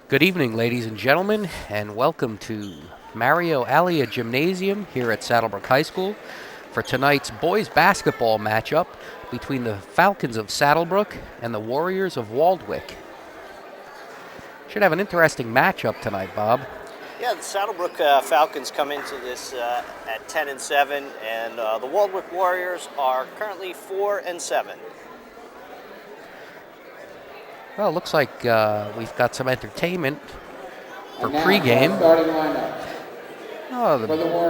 Good evening, ladies and gentlemen, and welcome to Mario Alia Gymnasium here at Saddlebrook High School for tonight's boys basketball matchup between the Falcons of Saddlebrook and the Warriors of Waldwick. Should have an interesting matchup tonight, Bob. Yeah, the Saddlebrook Falcons come into this at 10-7, and the Waldwick Warriors are currently 4-7. Well, it looks like we've got some entertainment for pregame. Oh, the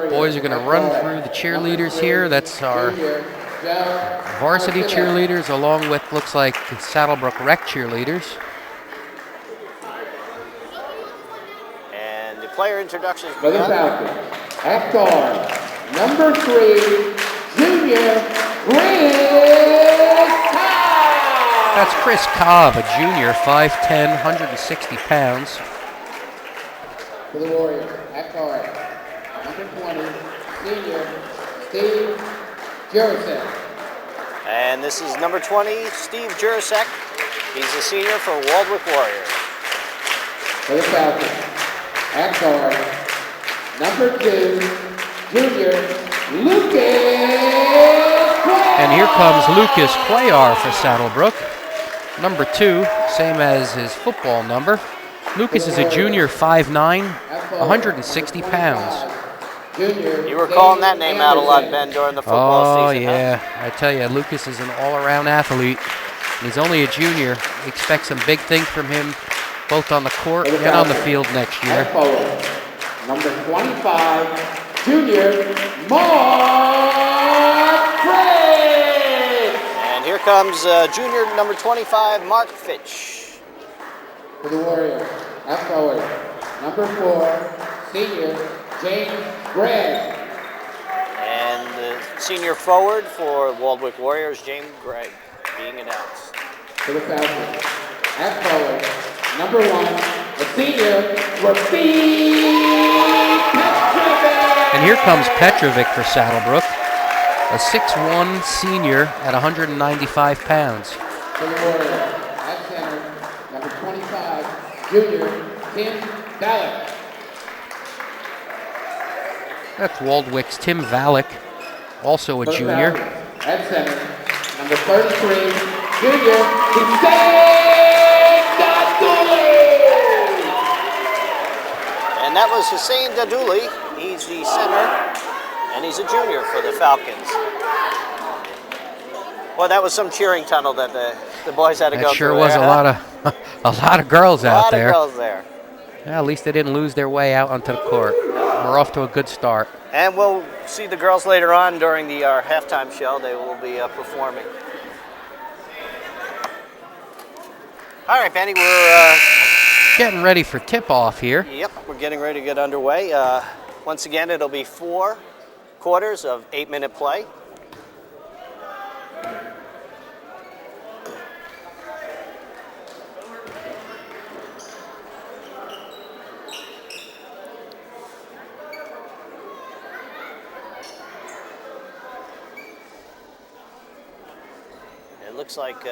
boys are going to run through the cheerleaders here. That's our varsity cheerleaders, along with, looks like, Saddlebrook Rec cheerleaders. And the player introductions for the Falcons. At guard, number 3, junior Chris Cobb. That's Chris Cobb, a junior, 5'10", 160 pounds. For the Warriors, at guard, number 20, senior Steve Jurasek. And this is number 20, Steve Jurasek. He's a senior for Waldwick Warriors. For the Falcons, at guard, number 2, junior Lucas Cuellar. And here comes Lucas Cuellar for Saddlebrook. Number 2, same as his football number. Lucas is a junior, 5'9", 160 pounds. You were calling that name out a lot, Ben, during the football season. Oh, yeah. I tell you, Lucas is an all-around athlete. He's only a junior. Expect some big things from him, both on the court and on the field next year. Number 25, junior Mark Fitch. And here comes junior number 25, Mark Fitch. For the Warriors, at forward, number 4, senior James Gregg. And the senior forward for Waldwick Warriors, James Gregg, being announced. For the Falcons, at forward, number 1, the senior Rafik Petrovic. And here comes Petrovic for Saddlebrook, a 6'1" senior at 195 pounds. For the Warriors, at center, number 25, junior Tim Valek. That's Waldwick's Tim Valek, also a For the junior. Falcons, at center, number 33, junior Hussein Dadouli. And that was Hussein Dadouli. He's the center, and he's a junior for the Falcons. Well, that was some cheering tunnel that the boys had to go through. That sure was a lot of girls out there. A lot of girls there. Yeah, at least they didn't lose their way out onto the court. We're off to a good start. And we'll see the girls later on during our halftime show. They will be performing. All right, Benny, we're getting ready for tip-off here. Yep, we're getting ready to get underway. Once again, it'll be 4 quarters of 8-minute play. It looks like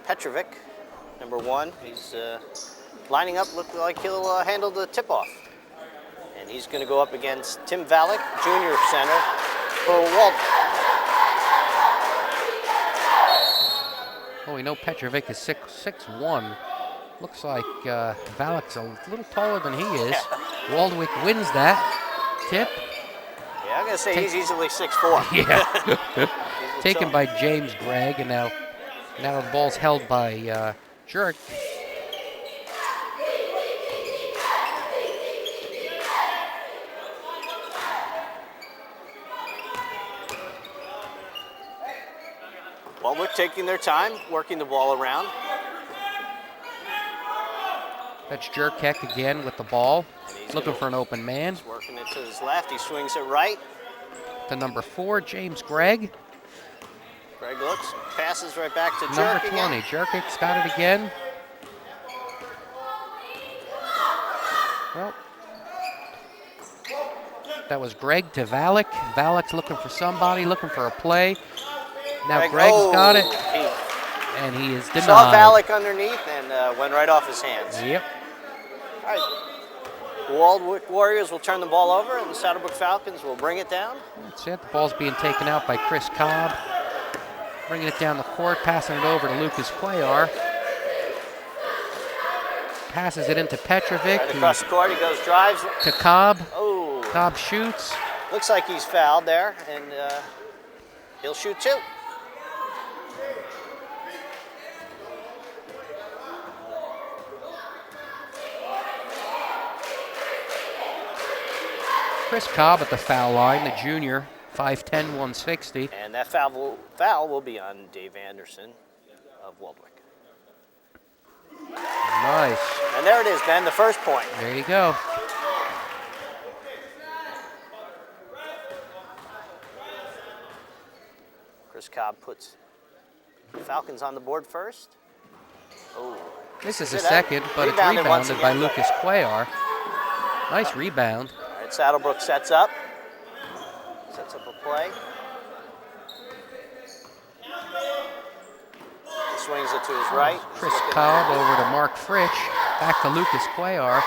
Petrovic, number 1, he's lining up, look like he'll handle the tip-off. And he's going to go up against Tim Valek, junior center for Waldwick. Oh, we know Petrovic is 6'1". Looks like Valek's a little taller than he is. Waldwick wins that tip. Yeah, I'm going to say he's easily 6'4". Yeah. Taken by James Gregg, and now the ball's held by Jerk. Waldwick taking their time, working the ball around. That's Jerkek again with the ball, looking for an open man. He's working it to his left, he swings it right. To number 4, James Gregg. Gregg looks, passes right back to Jerk Number 20, again. Jerkek's got it again. Well, that was Gregg to Valek. Valek's looking for somebody, looking for a play. Now Gregg's got it. And he is Saw denied. Valak underneath and went right off his hands. Yep. All right. Waldwick Warriors will turn the ball over, and the Saddlebrook Falcons will bring it down. That's it. The ball's being taken out by Chris Cobb. Bringing it down the court, passing it over to Lucas Cuellar. Passes it into Petrovic. Right across the court, he goes, drives. To Cobb. Oh. Cobb shoots. Looks like he's fouled there, and he'll shoot too. Chris Cobb at the foul line, the junior, 5'10", 160. And that foul will be on Dave Anderson of Waldwick. Nice. And there it is, Ben, the first point. There you go. Chris Cobb puts the Falcons on the board first. Oh. This is a second, but it's Rebounded once rebounded by again. Lucas Cuellar. Nice rebound. All right, Saddlebrook sets up. Sets up a play. He swings it to his right. Chris Cobb over to Mark Fritsch. Back to Lucas Cuellar.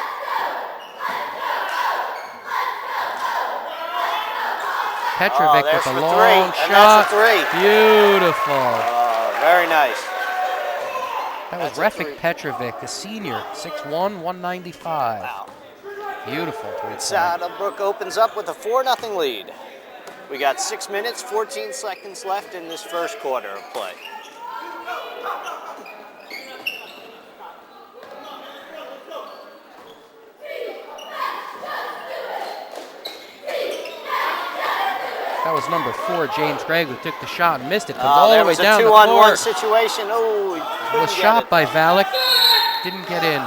Petrovic there's with a for long three, and shot. that's a three. Beautiful. Oh, very nice. That was That's a Refik three. Petrovic, a senior, 6'1", 195. Wow. Beautiful three-point. Saddlebrook opens up with a 4-0 lead. We got 6 minutes, 14 seconds left in this first quarter of play. That was number 4, James Gregg, who took the shot and missed it. Comes Oh, all there the way was a down the 2-on-1 court. situation. Oh, he couldn't Was get shot it. by Valak. Didn't get in.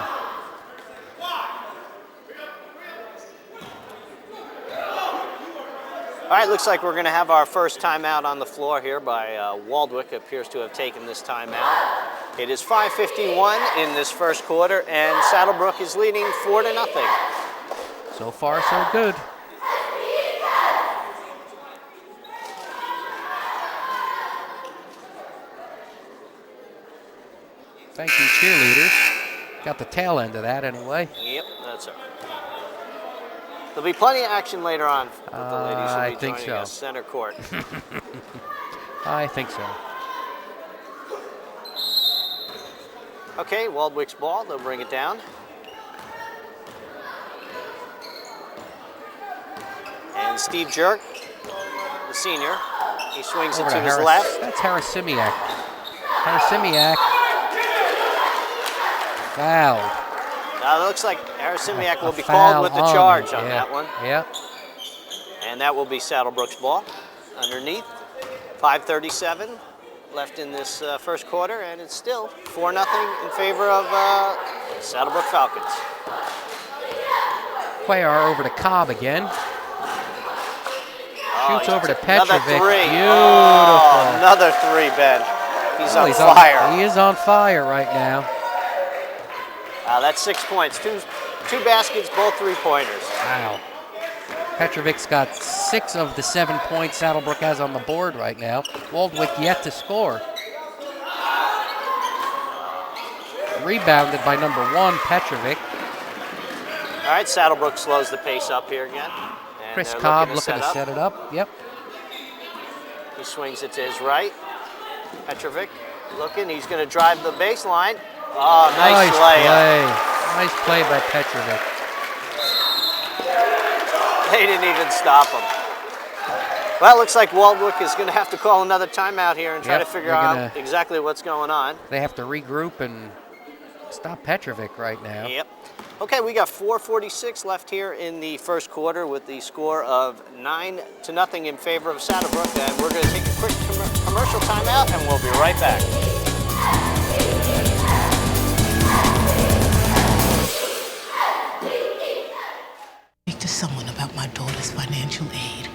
All right, looks like we're going to have our first timeout on the floor here by Waldwick. Appears to have taken this timeout. It is 5:51 in this first quarter, and Saddlebrook is leading 4-0. So far, so good. Thank you, cheerleaders. Got the tail end of that anyway. Yep, that's it. There'll be plenty of action later on with the ladies who I will be think joining so. us center court. I think so. Okay, Waldwick's ball. They'll bring it down. And Steve Jerk, the senior, he swings it Over to his Harris. left. That's Harasimiak. Harasimiak fouled. Now it looks like Harasimiak will A be foul called with the on charge it, on yeah. that one. Yep. And that will be Saddlebrook's ball underneath. 5:37 left in this first quarter, and it's still 4-0 in favor of Saddlebrook Falcons. Cuellar over to Cobb again. Shoots Oh, over to another Petrovic. three. Beautiful. Oh, another three, Ben. He's Oh, on fire. He is on fire right now. That's 6 points. Two baskets, both three-pointers. Wow. Petrovic's got 6 of the 7 points Saddlebrook has on the board right now. Waldwick yet to score. Rebounded by number 1, Petrovic. All right, Saddlebrook slows the pace up here again. And Chris they're Cobb looking looking to set it up. Yep. He swings it to his right. Petrovic looking. He's going to drive the baseline. Oh, nice layup. Nice play by Petrovic. They didn't even stop him. Well, it looks like Waldwick is going to have to call another timeout here and try Yep, to figure they're out exactly what's going on. They have to regroup and stop Petrovic right now. Yep. Okay, we got 4:46 left here in the first quarter with the score of 9-0 in favor of Saddlebrook. And we're going to take a quick commercial timeout, and we'll be right back. Speak to someone about my daughter's financial aid.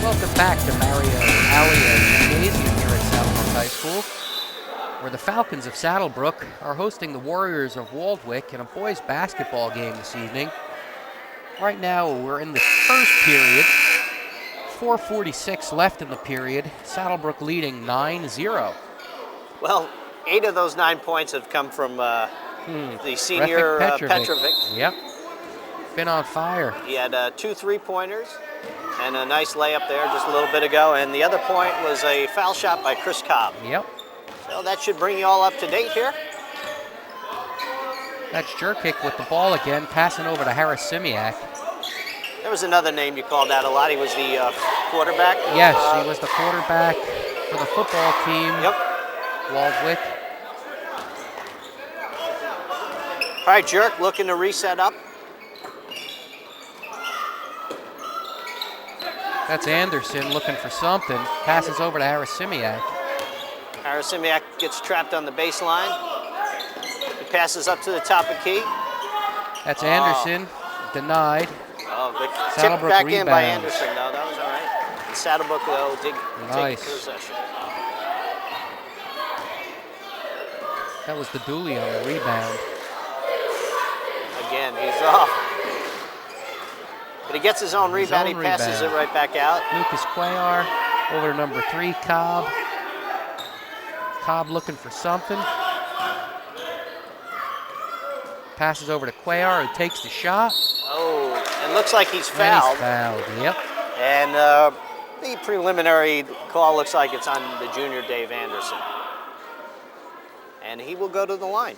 Welcome back to Mario Alia Gymnasium here at Saddlebrook High School, where the Falcons of Saddlebrook are hosting the Warriors of Waldwick in a boys basketball game this evening. Right now, we're in the first period. 4:46 left in the period. Saddlebrook leading 9-0. Well, 8 of those 9 points have come from the senior Petrovic. Yep. Been on fire. He had 2 3-pointers and a nice layup there just a little bit ago. And the other point was a foul shot by Chris Cobb. Yep. So that should bring you all up to date here. That's Jerkic with the ball again, passing over to Harris Simiak. There was another name you called out a lot. He was the quarterback. Yes, he was the quarterback for the football team. Yep. Waldwick. All right, Jerk looking to reset up. That's Anderson looking for something. Passes over to Harris Simiak. Harris Simiak gets trapped on the baseline. He passes up to the top of key. That's Anderson. Denied. Oh, but tipped Saddlebrook back in by rebounds. Anderson. No, that was all right. And Saddlebrook, though, did Nice. take possession. That was the Dooley on the rebound. Again, he's off. But he gets his own rebound. own He passes rebound. it right back out. Lucas Cuellar over to number 3, Cobb. Cobb looking for something. Passes over to Cuellar, who takes the shot. Oh, and looks like he's And fouled. he's fouled, yep. And the preliminary call looks like it's on the junior Dave Anderson. And he will go to the line.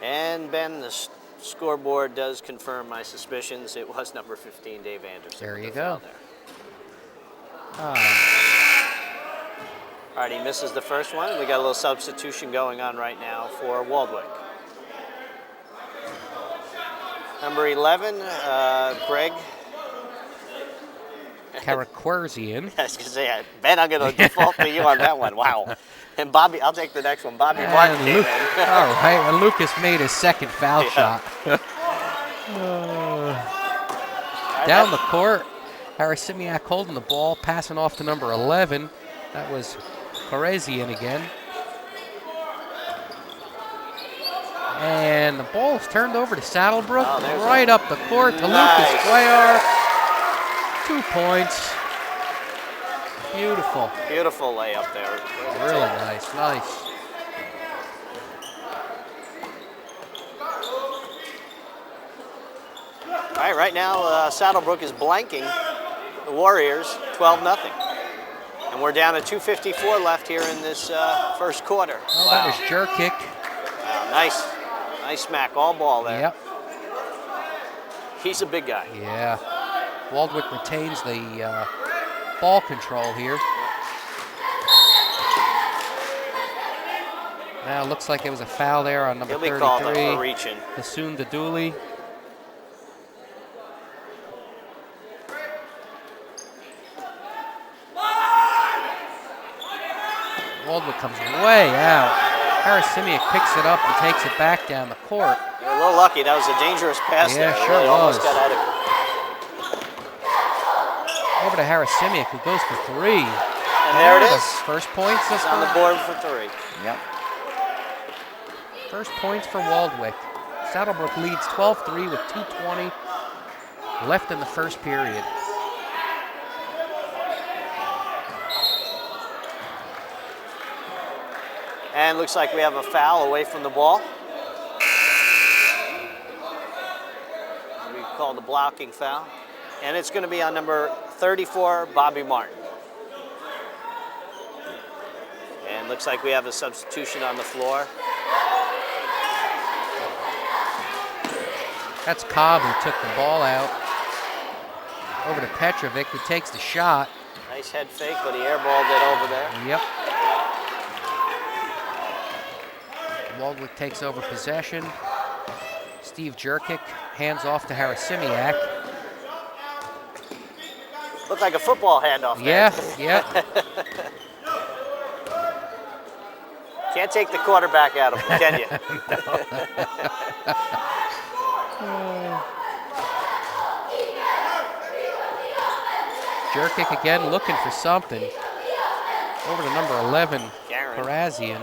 And Ben, the scoreboard does confirm my suspicions. It was number 15, Dave Anderson. There you with the go. foul there. Ah, All right, he misses the first one. We got a little substitution going on right now for Waldwick. Number 11, Greg. Karakwarzian. I was going to say, Ben, I'm going to default to you on that one. Wow. And Bobby, I'll take the next one. Bobby Martin came in. All right, and Lucas made his second foul Yeah. shot. Down the court, Harris Simiak holding the ball, passing off to number 11. That was Karezian again. And the ball is turned over to Saddlebrook, Oh, there's right up the court to Nice. Lucas Cuellar. 2 points. Beautiful. Beautiful layup there. Really nice, nice. All right, right now Saddlebrook is blanking the Warriors 12-0. And we're down to 2:54 left here in this first quarter. Oh, that was Jerkic. Wow, nice smack, all ball there. Yep. He's a big guy. Yeah. Waldwick retains the ball control here. Now it looks like there was a foul there on number He'll be 33. called up for reaching. Hassoun Dooley. Waldwick comes way out. Harris Simiak picks it up and takes it back down the court. You're a little lucky. That was a dangerous pass Yeah, there. sure Really almost was. got out of it. Over to Harris Simiak, who goes for 3. And there it The is. First points It's on the board for 3. Yep. First points for Waldwick. Saddlebrook leads 12-3 with 2:20 left in the first period. And looks like we have a foul away from the ball. We call the blocking foul. And it's going to be on number 34, Bobby Martin. And looks like we have a substitution on the floor. That's Cobb who took the ball out. Over to Petrovic, who takes the shot. Nice head fake, but he airballed it over there. Yep. Waldwick takes over possession. Steve Jerkic hands off to Harris Simiak. Looked like a football handoff Yeah, there. yeah. Can't take the quarterback out of him, can you? Jerkic again looking for something. Over to number 11, Garen. Karazian.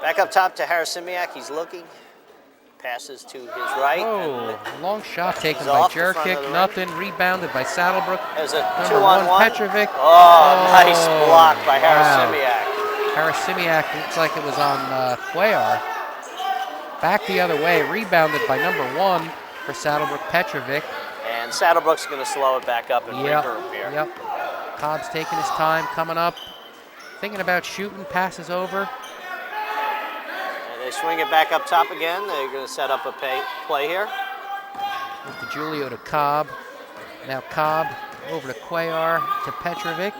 Back up top to Harasimiak. He's looking. Passes to his right. Oh, long shot taken He's by off the front Jerkic. of the rim. Nothing. Rebounded by Saddlebrook. There's a Number 2-on-1. 1, Petrovic. Oh, nice block by wow. Harasimiak. Harasimiak looks like it was on Cuellar. Back the other way. Rebounded by number 1 for Saddlebrook, Petrovic. And Saddlebrook's going to slow it back up and regroup here. Yep. Cobb's taking his time, coming up. Thinking about shooting, passes over. And they swing it back up top again. They're going to set up a play here. With the Julio to Cobb. Now Cobb over to Cuellar to Petrovic.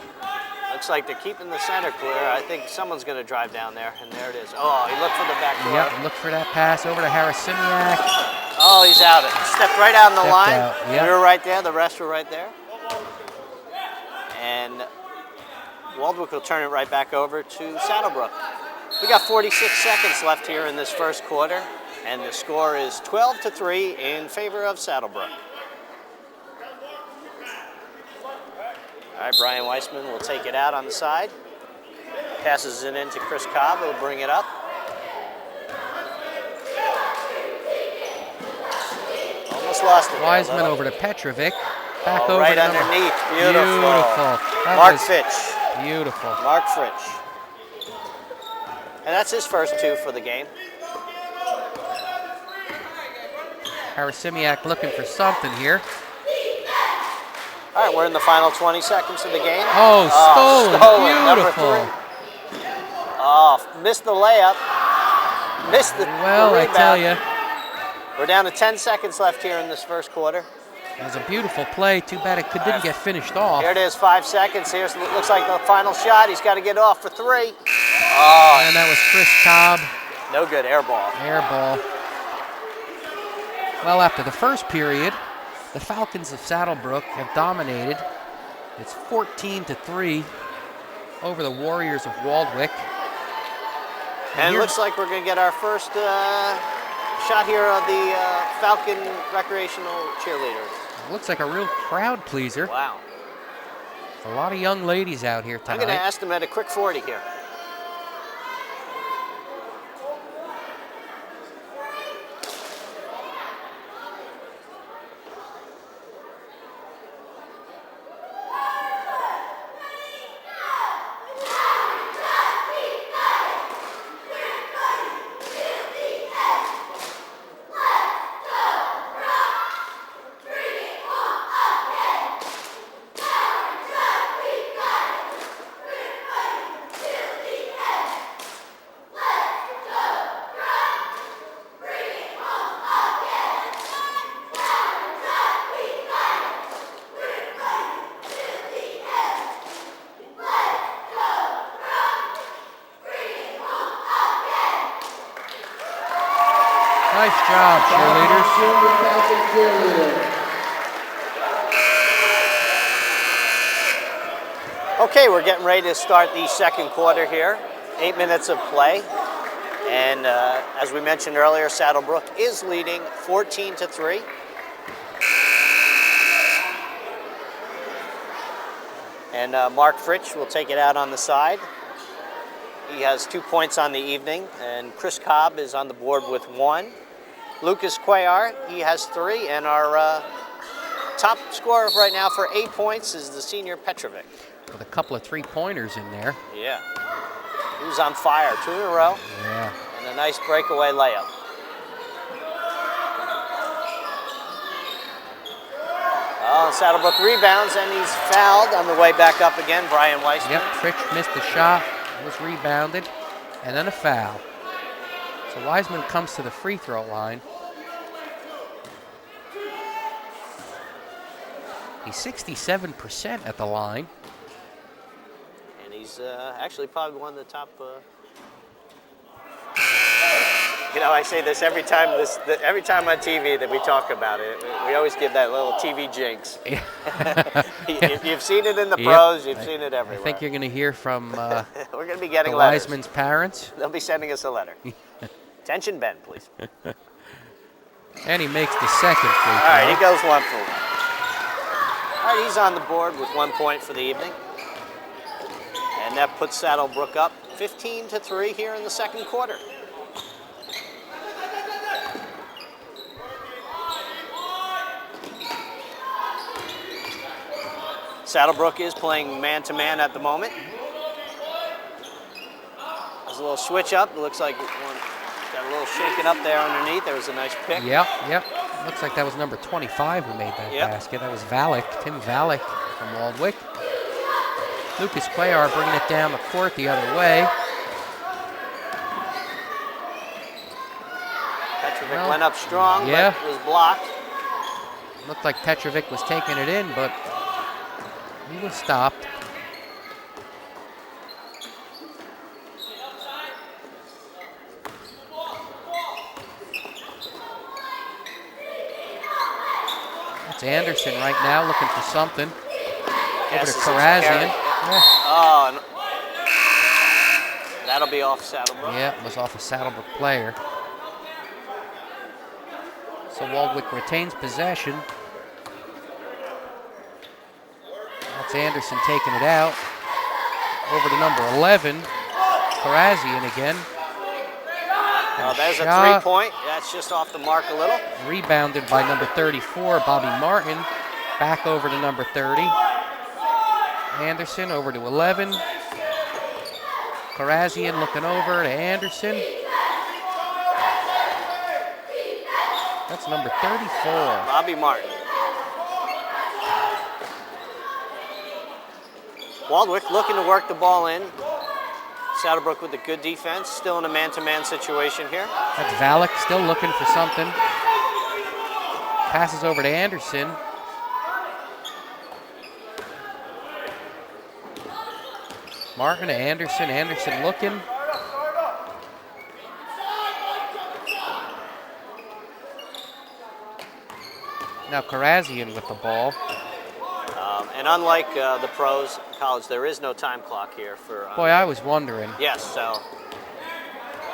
Looks like they're keeping the center clear. I think someone's going to drive down there, and there it is. Oh, he looked for the back door. Yep, look for that pass over to Harasimiak. Oh, he's out. Stepped right out on the line. Yep. We were right there. The rest were right there. And Waldwick will turn it right back over to Saddlebrook. We got 46 seconds left here in this first quarter, and the score is 12-3 in favor of Saddlebrook. All right, Brian Weissman will take it out on the side. Passes it into Chris Cobb. He'll bring it up. Almost lost it. Wiseman over to Petrovic. Back over right to underneath. Beautiful. Mark Fitch. Beautiful. Mark Fitch. And that's his first 2 for the game. Harasimiak looking for something here. All right, we're in the final 20 seconds of the game. Oh, stolen. Beautiful. Number 3. Oh, missed the layup. Missed the Well, rebound. I tell you. We're down to 10 seconds left here in this first quarter. It was a beautiful play. Too bad it didn't get finished off. Here it is, 5 seconds. Here's looks like the final shot. He's got to get off for 3. Oh, And that was Chris Cobb. no good. Air ball. Air ball. Well, after the first period, the Falcons of Saddlebrook have dominated. It's 14-3 over the Warriors of Waldwick. And it looks like we're going to get our first shot here of the Falcon recreational cheerleaders. Looks like a real crowd pleaser. Wow. A lot of young ladies out here tonight. I'm going to ask them at a quick 40 here. Nice job, cheerleaders. Junior Falcon cheerleader. Okay, we're getting ready to start the second quarter here. 8 minutes of play. And as we mentioned earlier, Saddlebrook is leading 14-3. And Mark Fritsch will take it out on the side. He has 2 points on the evening, and Chris Cobb is on the board with 1. Lucas Cuellar, he has 3, and our top scorer right now for 8 points is the senior Petrovic. With a couple of three-pointers in there. Yeah. He was on fire 2 in a row. Yeah. And a nice breakaway layup. Oh, Saddlebrook rebounds, and he's fouled on the way back up again, Brian Weissman. Yep, Fritsch missed the shot, was rebounded, and then a foul. So Wiseman comes to the free throw line. He's 67% at the line. And he's actually probably one of the top. You know, I say this every time. Every time on TV that we talk about it, we always give that little TV jinx. You've seen it in the pros. You've seen it everywhere. I think you're going to hear from we're going to be getting the letters. Wiseman's parents. They'll be sending us a letter. Attention, Ben, please. And he makes the second free throw. All right, he goes 1 for 1. All right, he's on the board with 1 point for the evening. And that puts Saddlebrook up 15-3 here in the second quarter. Saddlebrook is playing man-to-man at the moment. There's a little switch up. It looks like one got a little shaken up there underneath. There was a nice pick. Yep. Looks like that was number 25 who made that basket. That was Valek, Tim Valek from Waldwick. Lucas Cuellar bringing it down the court the other way. Petrovic went up strong, but was blocked. Looked like Petrovic was taking it in, but he was stopped. It's Anderson right now looking for something. Over to Karazian. Oh, and that'll be off Saddlebrook. Yeah, it was off a Saddlebrook player. So Waldwick retains possession. That's Anderson taking it out. Over to number 11, Karazian again. Oh, there's a 3-point. That's just off the mark a little. Rebounded by number 34, Bobby Martin. Back over to number 30. Anderson over to 11. Karazian looking over to Anderson. That's number 34. Bobby Martin. Waldwick looking to work the ball in. Saddlebrook with a good defense, still in a man-to-man situation here. That's Valek still looking for something. Passes over to Anderson. Martin to Anderson. Anderson looking. Now Karazian with the ball. And unlike the pros in college, there is no time clock here for. Boy, I was wondering. Yes, so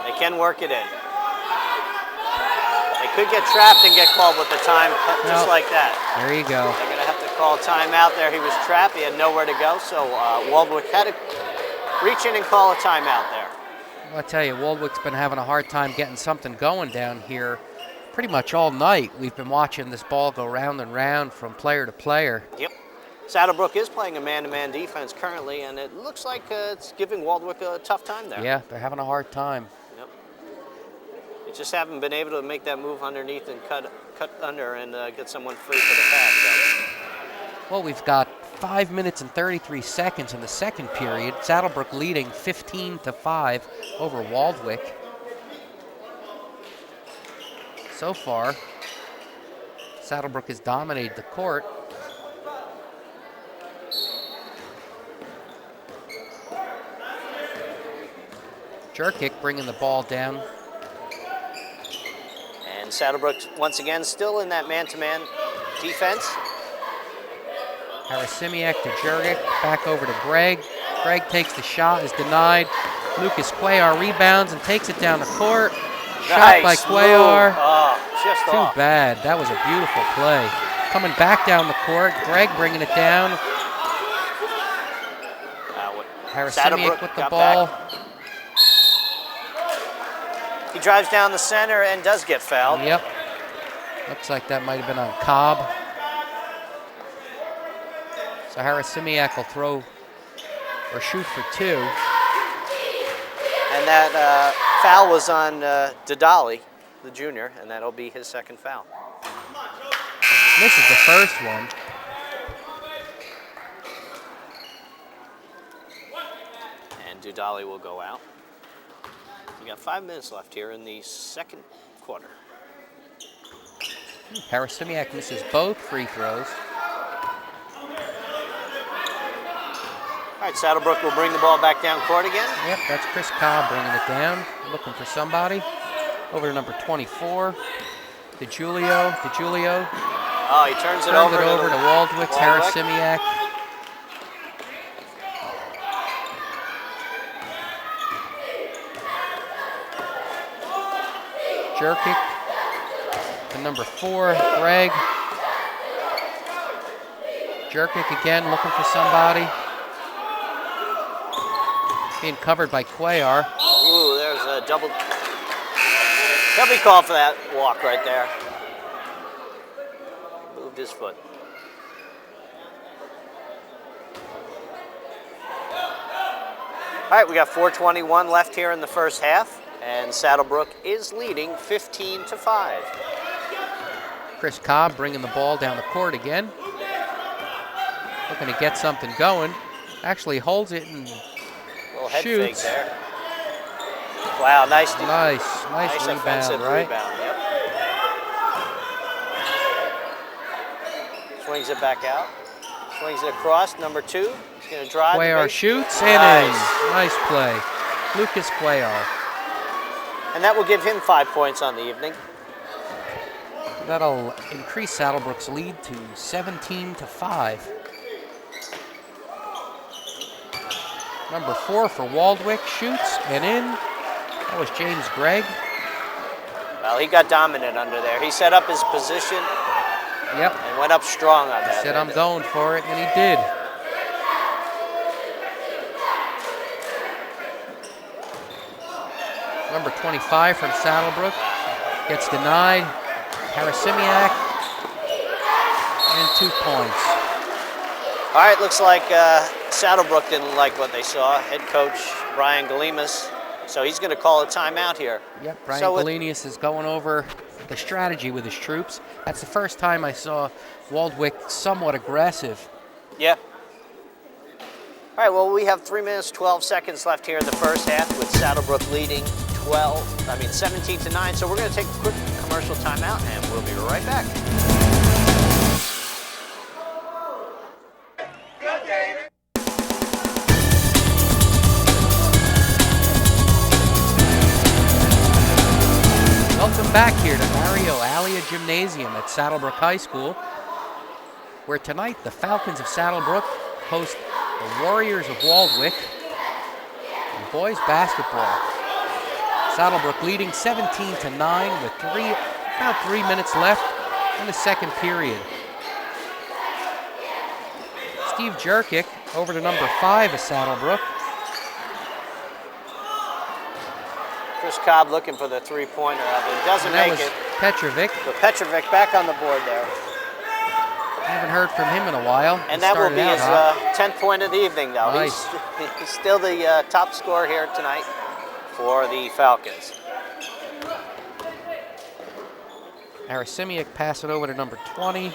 they can work it in. They could get trapped and get called with the time, just like that. There you go. They're going to have to call timeout there. He was trapped. He had nowhere to go, so Waldwick had to reach in and call a timeout there. Well, I tell you, Waldwick's been having a hard time getting something going down here pretty much all night. We've been watching this ball go round and round from player to player. Yep. Saddlebrook is playing a man-to-man defense currently, and it looks like it's giving Waldwick a tough time there. Yeah, they're having a hard time. Yep. They just haven't been able to make that move underneath and cut under and get someone free for the pass. So. Well, we've got 5 minutes and 33 seconds in the second period. Saddlebrook leading 15-5 over Waldwick. So far, Saddlebrook has dominated the court. Jerkic bringing the ball down. And Saddlebrook, once again, still in that man-to-man defense. Harasimiak to Jerkic, back over to Greg. Greg takes the shot, is denied. Lucas Cuellar rebounds and takes it down the court. Shot by Cuellar. Oh, just Too off. bad. That was a beautiful play. Coming back down the court. Greg bringing it down. Harasimiak with the ball. Back. He drives down the center and does get fouled. Yep. Looks like that might have been on Cobb. So Harasimiak will throw or shoot for two. And that foul was on Didali, the junior, and that'll be his second foul. This is the first one. And Didali will go out. We got 5 minutes left here in the second quarter. Harasimiak misses both free throws. All right, Saddlebrook will bring the ball back down court again. Yep, that's Chris Cobb bringing it down, looking for somebody. Over to number 24, DeJulio. Oh, he turns it over to Waldwick. Harasimiak. Jerkic to number 4, Greg. Jerkic again looking for somebody. Being covered by Cuellar. Ooh, there's a double. He'll be called for that walk right there. Moved his foot. All right, we got 4:21 left here in the first half, and Saddlebrook is leading 15-5. Chris Cobb bringing the ball down the court again. Looking to get something going. Actually holds it and Little head shoots. fake there. Wow, nice rebound, offensive right? rebound. Yep. Swings it back out. Swings it across. Number 2. He's going to drive. Cuellar shoots and in. Nice play. Lucas Cuellar. And that will give him 5 points on the evening. That'll increase Saddlebrook's lead to 17-5. Number 4 for Waldwick shoots and in. That was James Gregg. Well, he got dominant under there. He set up his position. Yep. And went up strong on that. He said, I'm going for it, and he did. Number 25 from Saddlebrook gets denied. Harasimiak, and 2 points. All right, looks like Saddlebrook didn't like what they saw. Head coach Brian Galimas, so he's going to call a timeout here. Yep, Brian Galinas is going over the strategy with his troops. That's the first time I saw Waldwick somewhat aggressive. Yeah. All right, well, we have 3 minutes, 12 seconds left here in the first half with Saddlebrook leading 17-9. So we're going to take a quick commercial timeout, and we'll be right back. Welcome back here to Mario Alia Gymnasium at Saddlebrook High School, where tonight the Falcons of Saddlebrook host the Warriors of Waldwick in boys basketball. Saddlebrook leading 17-9 with about 3 minutes left in the second period. Steve Jerkic over to number 5 of Saddlebrook. Chris Cobb looking for the three-pointer out there. Doesn't make it. Petrovic. But Petrovic back on the board there. Haven't heard from him in a while. And that will be his 10th point of the evening, though. Nice. He's still the top scorer here tonight for the Falcons. Harasimiak pass it over to number 20.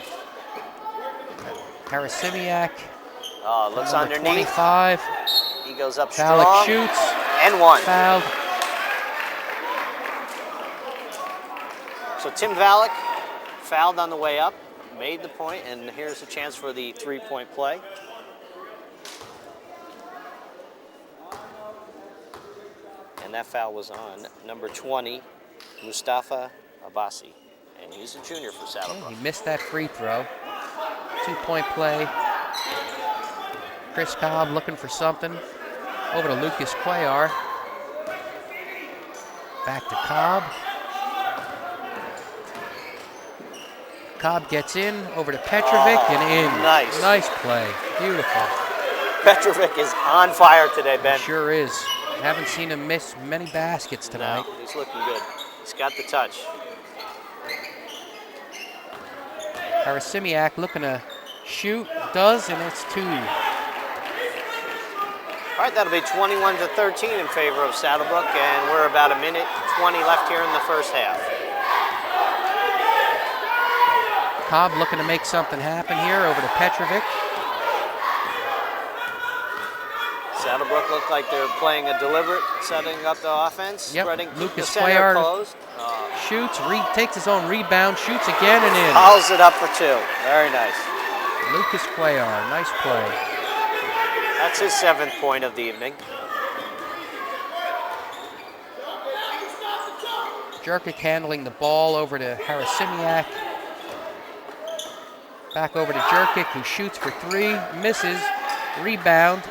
Harasimiak. Oh, looks underneath. 25. He goes up Valak strong. Shoots. And one. Fouled. So Tim Valak fouled on the way up, made the point, and here's a chance for the three-point play. And that foul was on number 20, Mustafa Abbasi. And he's a junior for Saddlebrook. He missed that free throw. 2-point play. Chris Cobb looking for something. Over to Lucas Cuellar. Back to Cobb. Cobb gets in, over to Petrovic, and in. Nice. Nice play. Beautiful. Petrovic is on fire today, Ben. Sure is. Haven't seen him miss many baskets tonight. No, he's looking good. He's got the touch. Harasimiak looking to shoot. Does, and it's 2. All right, that'll be 21-13 in favor of Saddlebrook, and we're about 1:20 left here in the first half. Cobb looking to make something happen here, over to Petrovic. Saddlebrook looked like they're playing a deliberate, setting up the offense, Yep. spreading Lucas the center Cuellar closed. Shoots, takes his own rebound, shoots again and in. Fouls it up for 2. Very nice. Lucas Cuellar, nice play. That's his 7th point of the evening. Jerkic handling the ball over to Harasimiak. Back over to Jerkic, who shoots for 3, misses, rebound.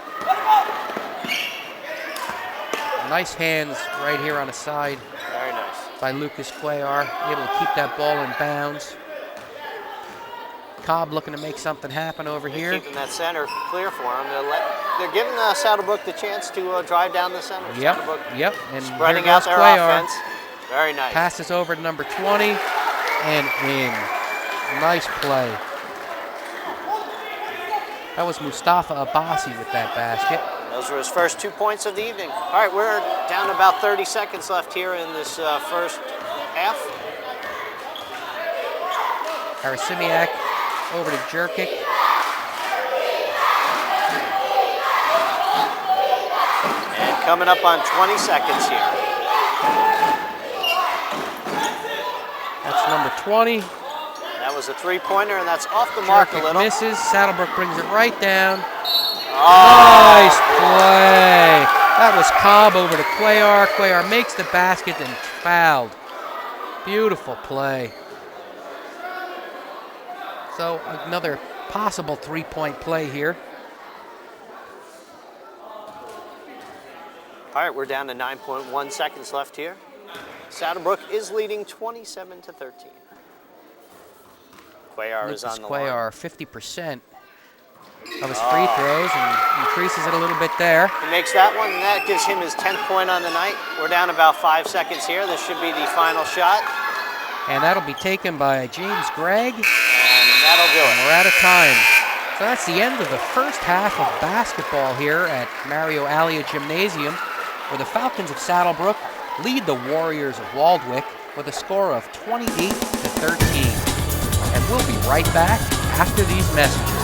Nice hands right here on the side. Very nice. By Lucas Cuellar, able to keep that ball in bounds. Cobb looking to make something happen over here. Keeping that center clear for him. They're giving Saddlebrook the chance to drive down the center. Yep. And spreading here out goes their Cuellar. offense. Very nice. Passes over to number 20 and in. Nice play. That was Mustafa Abbasi with that basket. Those were his first 2 points of the evening. All right, we're down to about 30 seconds left here in this first half. Karasimiak over to Jerkic. And coming up on 20 seconds here. That's number 20. That was a three-pointer, and that's off the mark a Jerkic little. misses. Saddlebrook brings it right down. Oh, Nice play. That was Cobb over to Cuellar. Cuellar makes the basket and fouled. Beautiful play. So another possible three-point play here. All right, we're down to 9.1 seconds left here. Saddlebrook is leading 27-13. Cuellar is on the line. Cuellar, 50% of his free throws and increases it a little bit there. He makes that one, and that gives him his 10th point on the night. We're down about 5 seconds here. This should be the final shot. And that'll be taken by James Gregg. And that'll do it. We're out of time. So that's the end of the first half of basketball here at Mario Alia Gymnasium, where the Falcons of Saddlebrook lead the Warriors of Waldwick with a score of 28-13. And we'll be right back after these messages.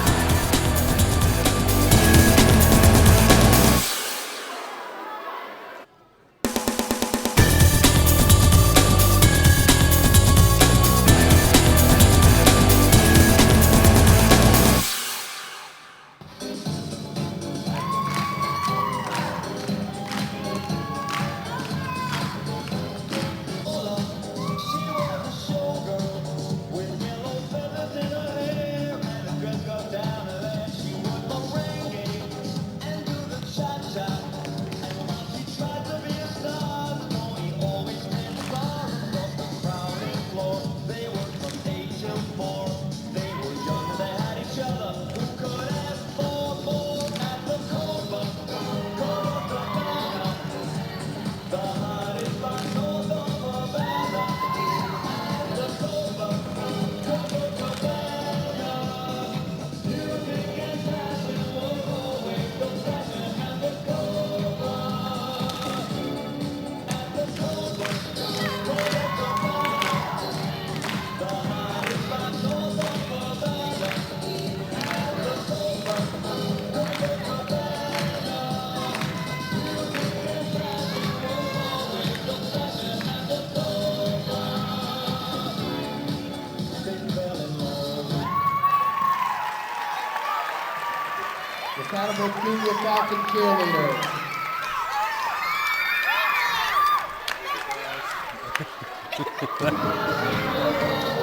Saddlebrook Junior Falcon cheerleader.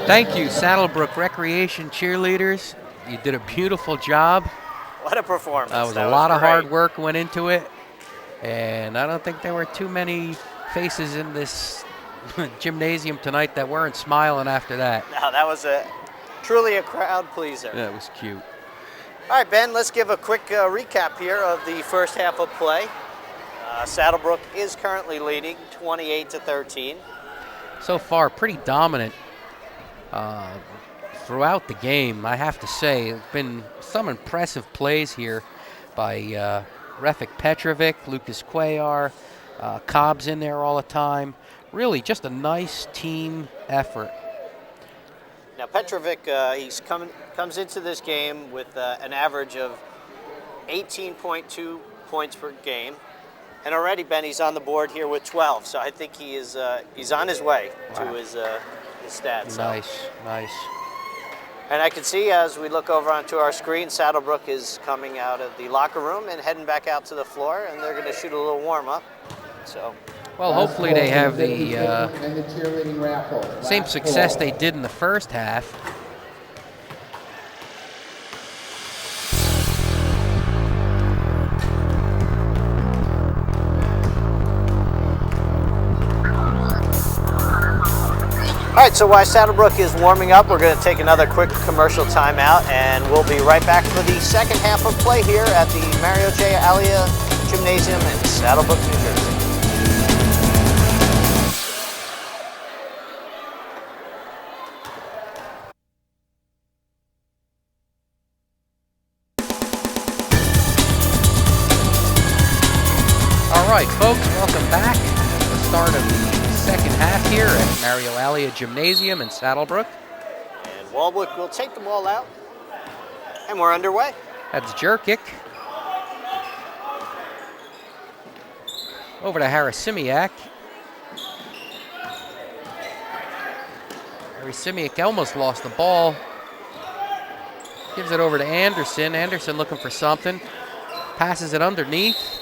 Thank you, Saddlebrook Recreation cheerleaders. You did a beautiful job. What a performance. That was That a lot of great. hard work went into it. And I don't think there were too many faces in this gymnasium tonight that weren't smiling after that. No, that was truly a crowd pleaser. That was cute. All right, Ben, let's give a quick recap here of the first half of play. Saddlebrook is currently leading 28-13. So far, pretty dominant throughout the game, I have to say. There's been some impressive plays here by Refik Petrovic, Lucas Cuellar, Cobb's in there all the time. Really just a nice team effort. Now Petrovic, comes into this game with an average of 18.2 points per game, and already Ben, he's on the board here with 12. So I think he's on his way to his stats. Nice, nice. And I can see as we look over onto our screen, Saddlebrook is coming out of the locker room and heading back out to the floor, and they're going to shoot a little warm up. So. Well, hopefully they have the and the cheerleading raffle. same success they did in the first half. All right, so while Saddlebrook is warming up, we're going to take another quick commercial timeout, and we'll be right back for the second half of play here at the Mario J. Alia Gymnasium in Saddlebrook, New Jersey. right, folks, welcome back. The start of the second half here at Mario Alia Gymnasium in Saddlebrook. And Waldwick will take the ball out. And we're underway. That's Jerkic. Over to Harasimiak. Harasimiak almost lost the ball. Gives it over to Anderson. Anderson looking for something. Passes it underneath.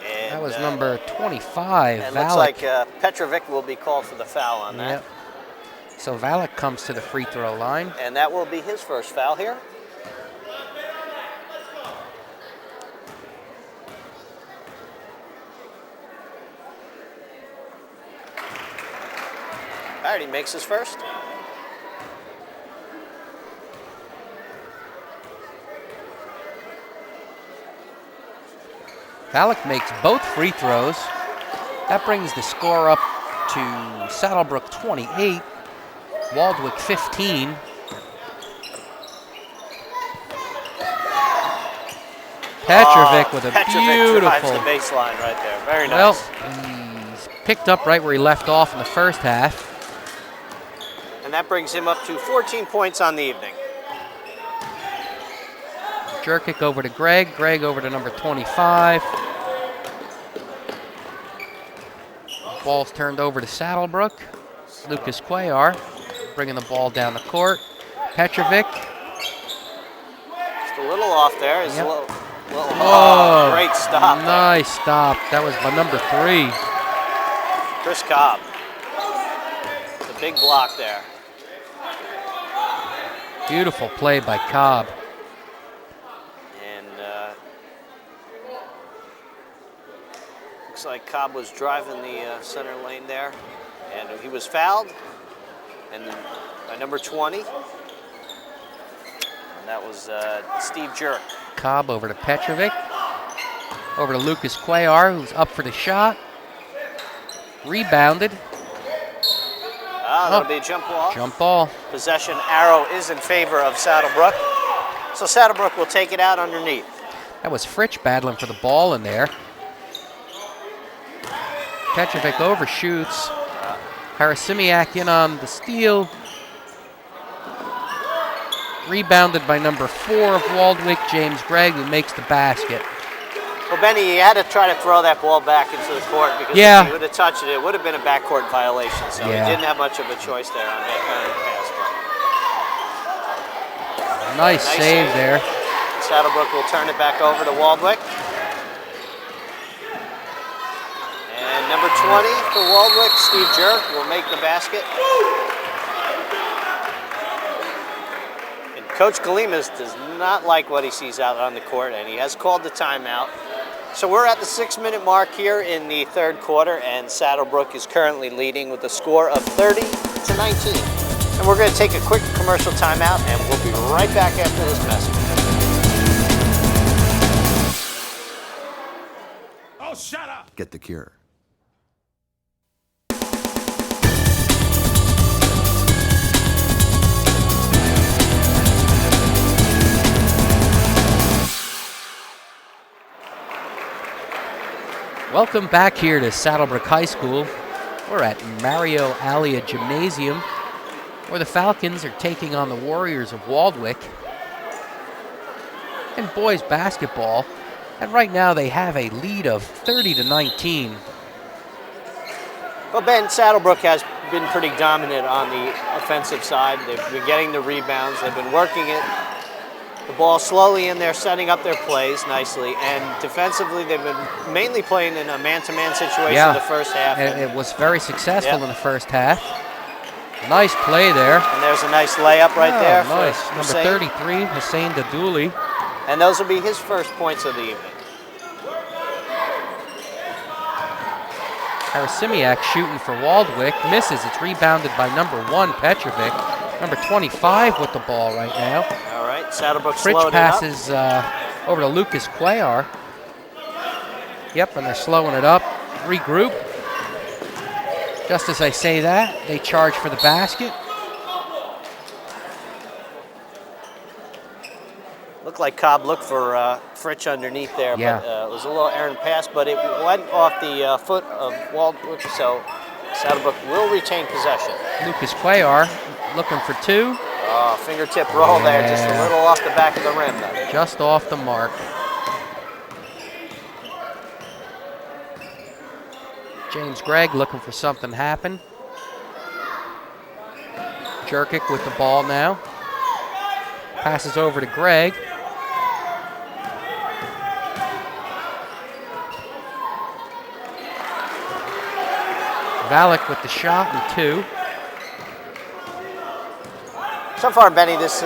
And, that was number 25, and Valak. looks like Petrovic will be called for the foul on that. Yep. So Valak comes to the free throw line. And that will be his first foul here. All right, he makes his first. Valak makes both free throws. That brings the score up to Saddlebrook 28, Waldwick 15. Petrovic with a Petrovic drives beautiful. the baseline right there. Very Well, nice. he's picked up right where he left off in the first half. And that brings him up to 14 points on the evening. Jerkic over to Greg. Greg over to number 25. Ball's turned over to Saddlebrook. Lucas Cuellar bringing the ball down the court. Petrovic. Just a little off there. He's Yep. a little Oh, great stop. Nice stop. That was by number 3. Chris Cobb. The big block there. Beautiful play by Cobb. And looks like Cobb was driving the center lane there. And he was fouled. And by number 20. And that was Steve Jerk. Cobb over to Petrovic. Over to Lucas Cuellar, who's up for the shot. Rebounded. That'll be a jump ball. Jump ball. Possession arrow is in favor of Saddlebrook. So Saddlebrook will take it out underneath. That was Fritsch battling for the ball in there. Petrovic overshoots. Harasimiak in on the steal. Rebounded by number 4 of Waldwick, James Gregg, who makes the basket. Well, Benny, he had to try to throw that ball back into the court because if he would have touched it, it would have been a backcourt violation. So he didn't have much of a choice there on that kind of pass. Nice save there. Saddlebrook will turn it back over to Waldwick. And number 20 for Waldwick, Steve Jerk, will make the basket. And Coach Galimas does not like what he sees out on the court, and he has called the timeout. So we're at the 6-minute mark here in the third quarter, and Saddlebrook is currently leading with a score of 30-19. And we're going to take a quick commercial timeout, and we'll be right back after this message. Oh, shut up! Get the cure. Welcome back here to Saddlebrook High School. We're at Mario Alia Gymnasium, where the Falcons are taking on the Warriors of Waldwick in boys basketball. And right now they have a lead of 30-19. Well, Ben, Saddlebrook has been pretty dominant on the offensive side. They've been getting the rebounds. They've been working it. The ball slowly in there, setting up their plays nicely. And defensively, they've been mainly playing in a man-to-man situation in the first half. And it was very successful in the first half. Nice play there. And there's a nice layup right there. Nice. For Number Hussein. 33, Hussein Dadouli. And those will be his first points of the evening. Harasimiak shooting for Waldwick. Misses. It's rebounded by number 1, Petrovic. Number 25 with the ball right now. All right, Saddlebrook Fritsch slowed it up. passes over to Lucas Cuellar. Yep, and they're slowing it up. Regroup. Just as I say that, they charge for the basket. Looked like Cobb looked for Fritsch underneath there, Yeah. but it was a little errant pass, but it went off the foot of Waldwick, so Saddlebrook will retain possession. Lucas Cuellar looking for 2. Oh, fingertip roll there, just a little off the back of the rim. Just off the mark. James Gregg looking for something to happen. Jerkic with the ball now. Passes over to Gregg. Valek with the shot and 2. So far, Benny, this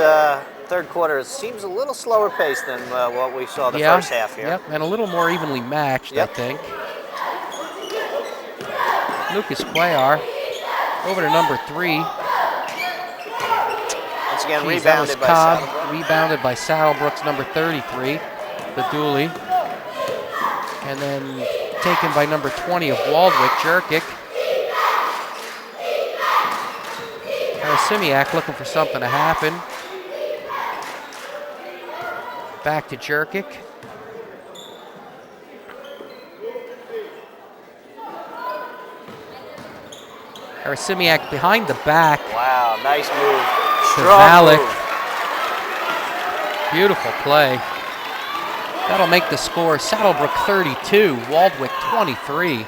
third quarter seems a little slower paced than what we saw the first half here. Yep, and a little more evenly matched, I think. Lucas Cuellar over to number 3. Once again, Jeez, rebounded by Cobb, Saddlebrook. rebounded by Saddlebrook's number 33, the dually. And then taken by number 20 of Waldwick, Jerkic. Harasimiak looking for something to happen. Back to Jerkic. Harasimiak behind the back. Wow, nice move. To Strong Valek. move. Beautiful play. That'll make the score Saddlebrook 32, Waldwick 23.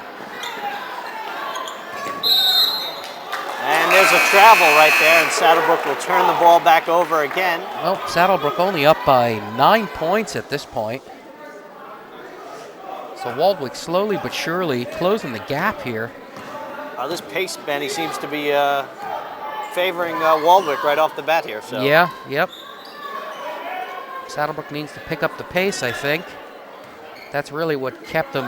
And there's a travel right there, and Saddlebrook will turn the ball back over again. Well, Saddlebrook only up by 9 points at this point. So Waldwick slowly but surely closing the gap here. This pace, Benny, seems to be favoring Waldwick right off the bat here. So. Yeah, yep. Saddlebrook needs to pick up the pace, I think. That's really what kept them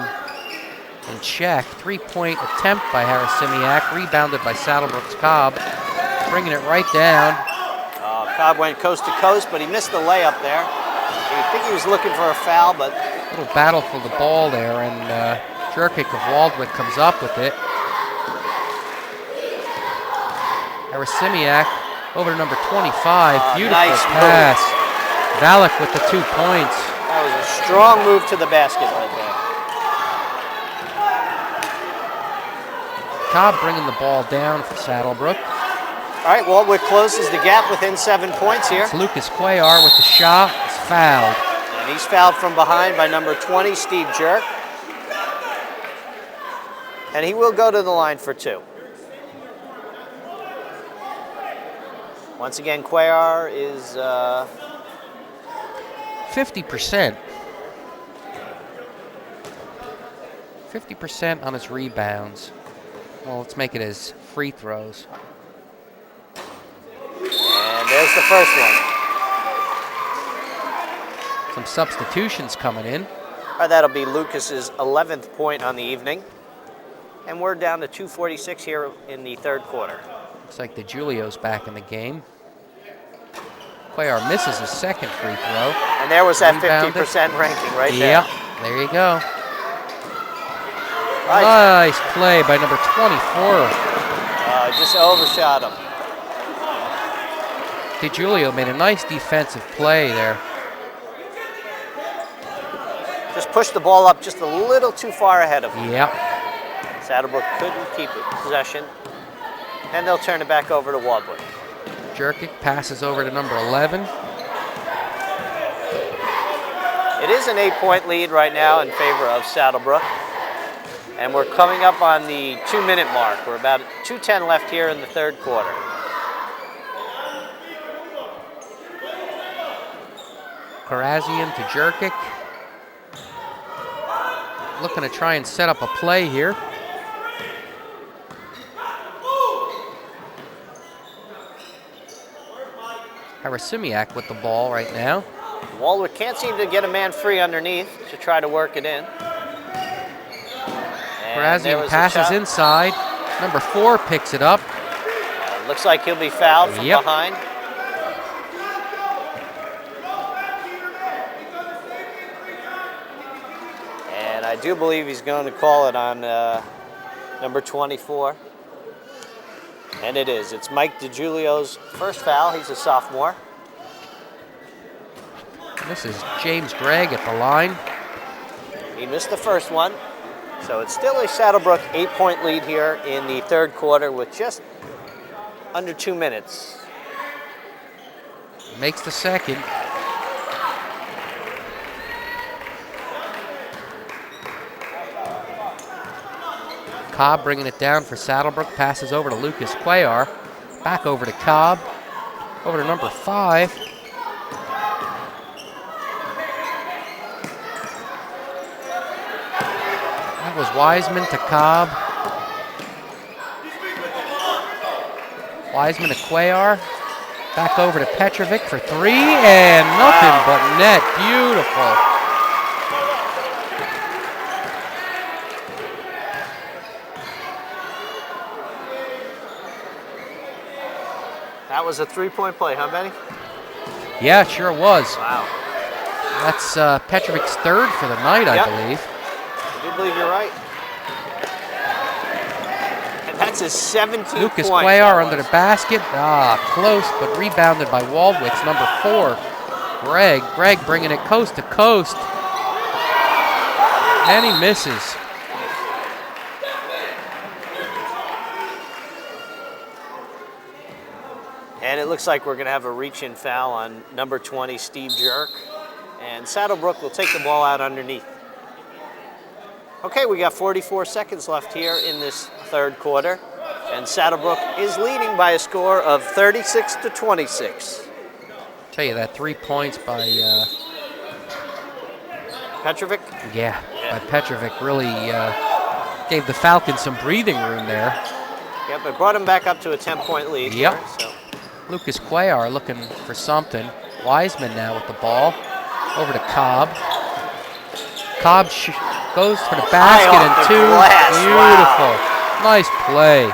in check. 3-point attempt by Harasimiak, rebounded by Saddlebrook's Cobb, bringing it right down. Cobb went coast to coast, but he missed the layup there. I think he was looking for a foul, but... A little battle for the ball there, and Jerkic of Waldwick comes up with it. Harasimiak over to number 25. Beautiful nice pass. Valek with the 2 points. That was a strong move to the basket right there. Cobb bringing the ball down for Saddlebrook. All right, Waldwick closes the gap within 7 points here. It's Lucas Cuellar with the shot. It's fouled. And he's fouled from behind by number 20, Steve Jerk. And he will go to the line for 2. Once again, Cuellar is 50%. 50% on his rebounds. Well, let's make it as free throws. And there's the first one. Some substitutions coming in. All right, that'll be Lucas's 11th point on the evening. And we're down to 2:46 here in the third quarter. Looks like the Julio's back in the game. Cuellar misses his second free throw. And there was that Rebounded. 50% ranking right there. Yep, there you go. Right. Nice play by number 24. Just overshot him. DiGiulio made a nice defensive play there. Just pushed the ball up just a little too far ahead of him. Yep. Saddlebrook couldn't keep it possession. And they'll turn it back over to Waldwick. Jerkic passes over to number 11. It is an 8-point lead right now in favor of Saddlebrook. And we're coming up on the 2-minute mark. We're about 2:10 left here in the third quarter. Karazian to Jerkic. Looking to try and set up a play here. Harasimiak with the ball right now. Waldwick can't seem to get a man free underneath to try to work it in. And there Karazian was a passes shot. inside. Number 4 picks it up. Looks like he'll be fouled from Yep. behind. And I do believe he's going to call it on number 24. And it is. It's Mike DiGiulio's first foul. He's a sophomore. This is James Gregg at the line. He missed the first one. So it's still a Saddlebrook 8-point lead here in the third quarter with just under 2 minutes. Makes the second. Cobb bringing it down for Saddlebrook. Passes over to Lucas Cuellar. Back over to Cobb. Over to number 5. That was Wiseman to Cobb. Wiseman to Cuellar. Back over to Petrovic for 3, and nothing but net. Beautiful. That was a 3-point play, huh, Benny? Yeah, it sure was. Wow. That's Petrovic's 3rd for the night, I believe. I do believe you're right. And that's his 17th Lucas point. Cuellar under the basket. Close, but rebounded by Waldwick's number 4, Gregg. Gregg bringing it coast to coast. And he misses. And it looks like we're going to have a reach-in foul on number 20, Steve Jerk. And Saddlebrook will take the ball out underneath. Okay, we got 44 seconds left here in this third quarter. And Saddlebrook is leading by a score of 36-26. Tell you that 3 points by Petrovic? Yeah, by Petrovic really gave the Falcons some breathing room there. Yep, it brought him back up to a 10-point lead. Yep. Here, so. Lucas Cuellar looking for something. Wiseman now with the ball. Over to Cobb. Cobb goes for the basket and 2. Beautiful. Wow. Nice play.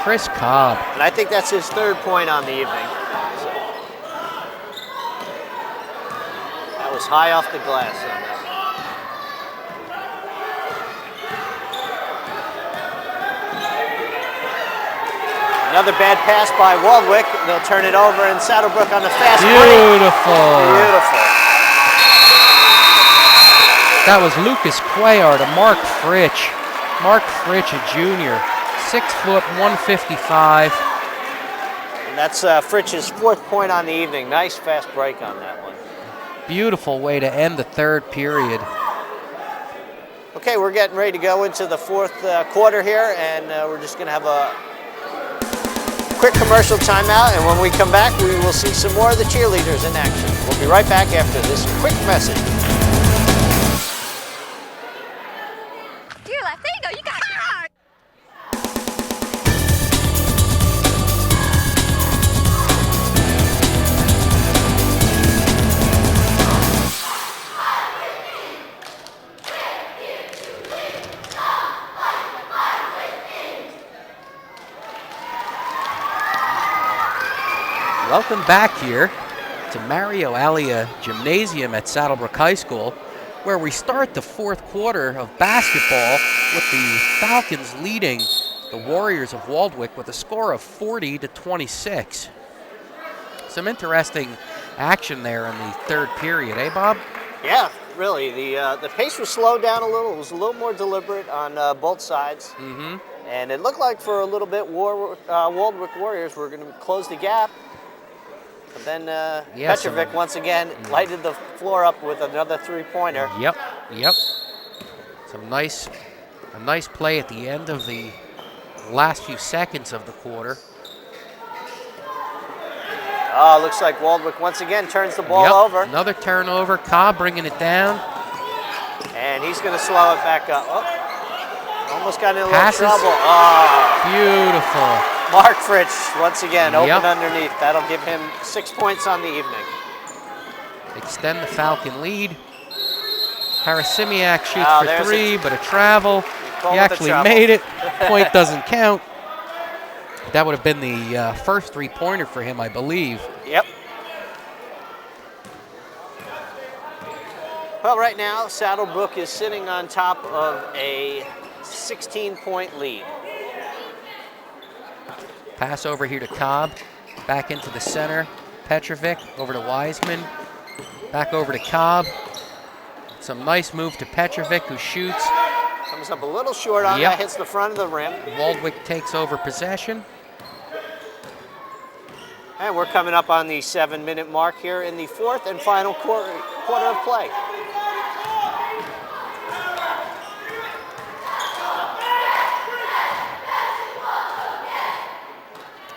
Chris Cobb. And I think that's his 3rd point on the evening. So. That was high off the glass on that. Another bad pass by Waldwick. They'll turn it over, and Saddlebrook on the fast break. Beautiful. Beautiful. That was Lucas Cuellar to Mark Fritch. Mark Fritch, a junior. 6 foot, 155. And that's Fritch's 4th point on the evening. Nice fast break on that one. Beautiful way to end the third period. Okay, we're getting ready to go into the 4th quarter here, and we're just going to have a quick commercial timeout, and when we come back, we will see some more of the cheerleaders in action. We'll be right back after this quick message. You're Latino, you got it. Welcome back here to Mario Alia Gymnasium at Saddlebrook High School, where we start the 4th quarter of basketball with the Falcons leading the Warriors of Waldwick with a score of 40-26. Some interesting action there in the third period, eh, Bob? Yeah, really. The pace was slowed down a little. It was a little more deliberate on both sides. Mm-hmm. And it looked like for a little bit Waldwick Warriors were going to close the gap. But then Petrovic once again lighted the floor up with another 3-pointer. Yep. A nice play at the end of the last few seconds of the quarter. Oh, looks like Waldwick once again turns the ball over. Another turnover. Cobb bringing it down. And he's going to slow it back up. Oh, almost got in a little trouble. Oh. Beautiful. Mark Fritch once again open underneath. That'll give him 6 points on the evening. Extend the Falcon lead. Harasimiak shoots for 3, but a travel. He actually made it. Point doesn't count. That would have been the first 3-pointer for him, I believe. Yep. Well, right now, Saddlebrook is sitting on top of a 16-point lead. Pass over here to Cobb. Back into the center. Petrovic over to Wiseman. Back over to Cobb. Some nice move to Petrovic, who shoots. Comes up a little short on that, hits the front of the rim. Waldwick takes over possession. And we're coming up on the 7-minute mark here in the fourth and final quarter of play.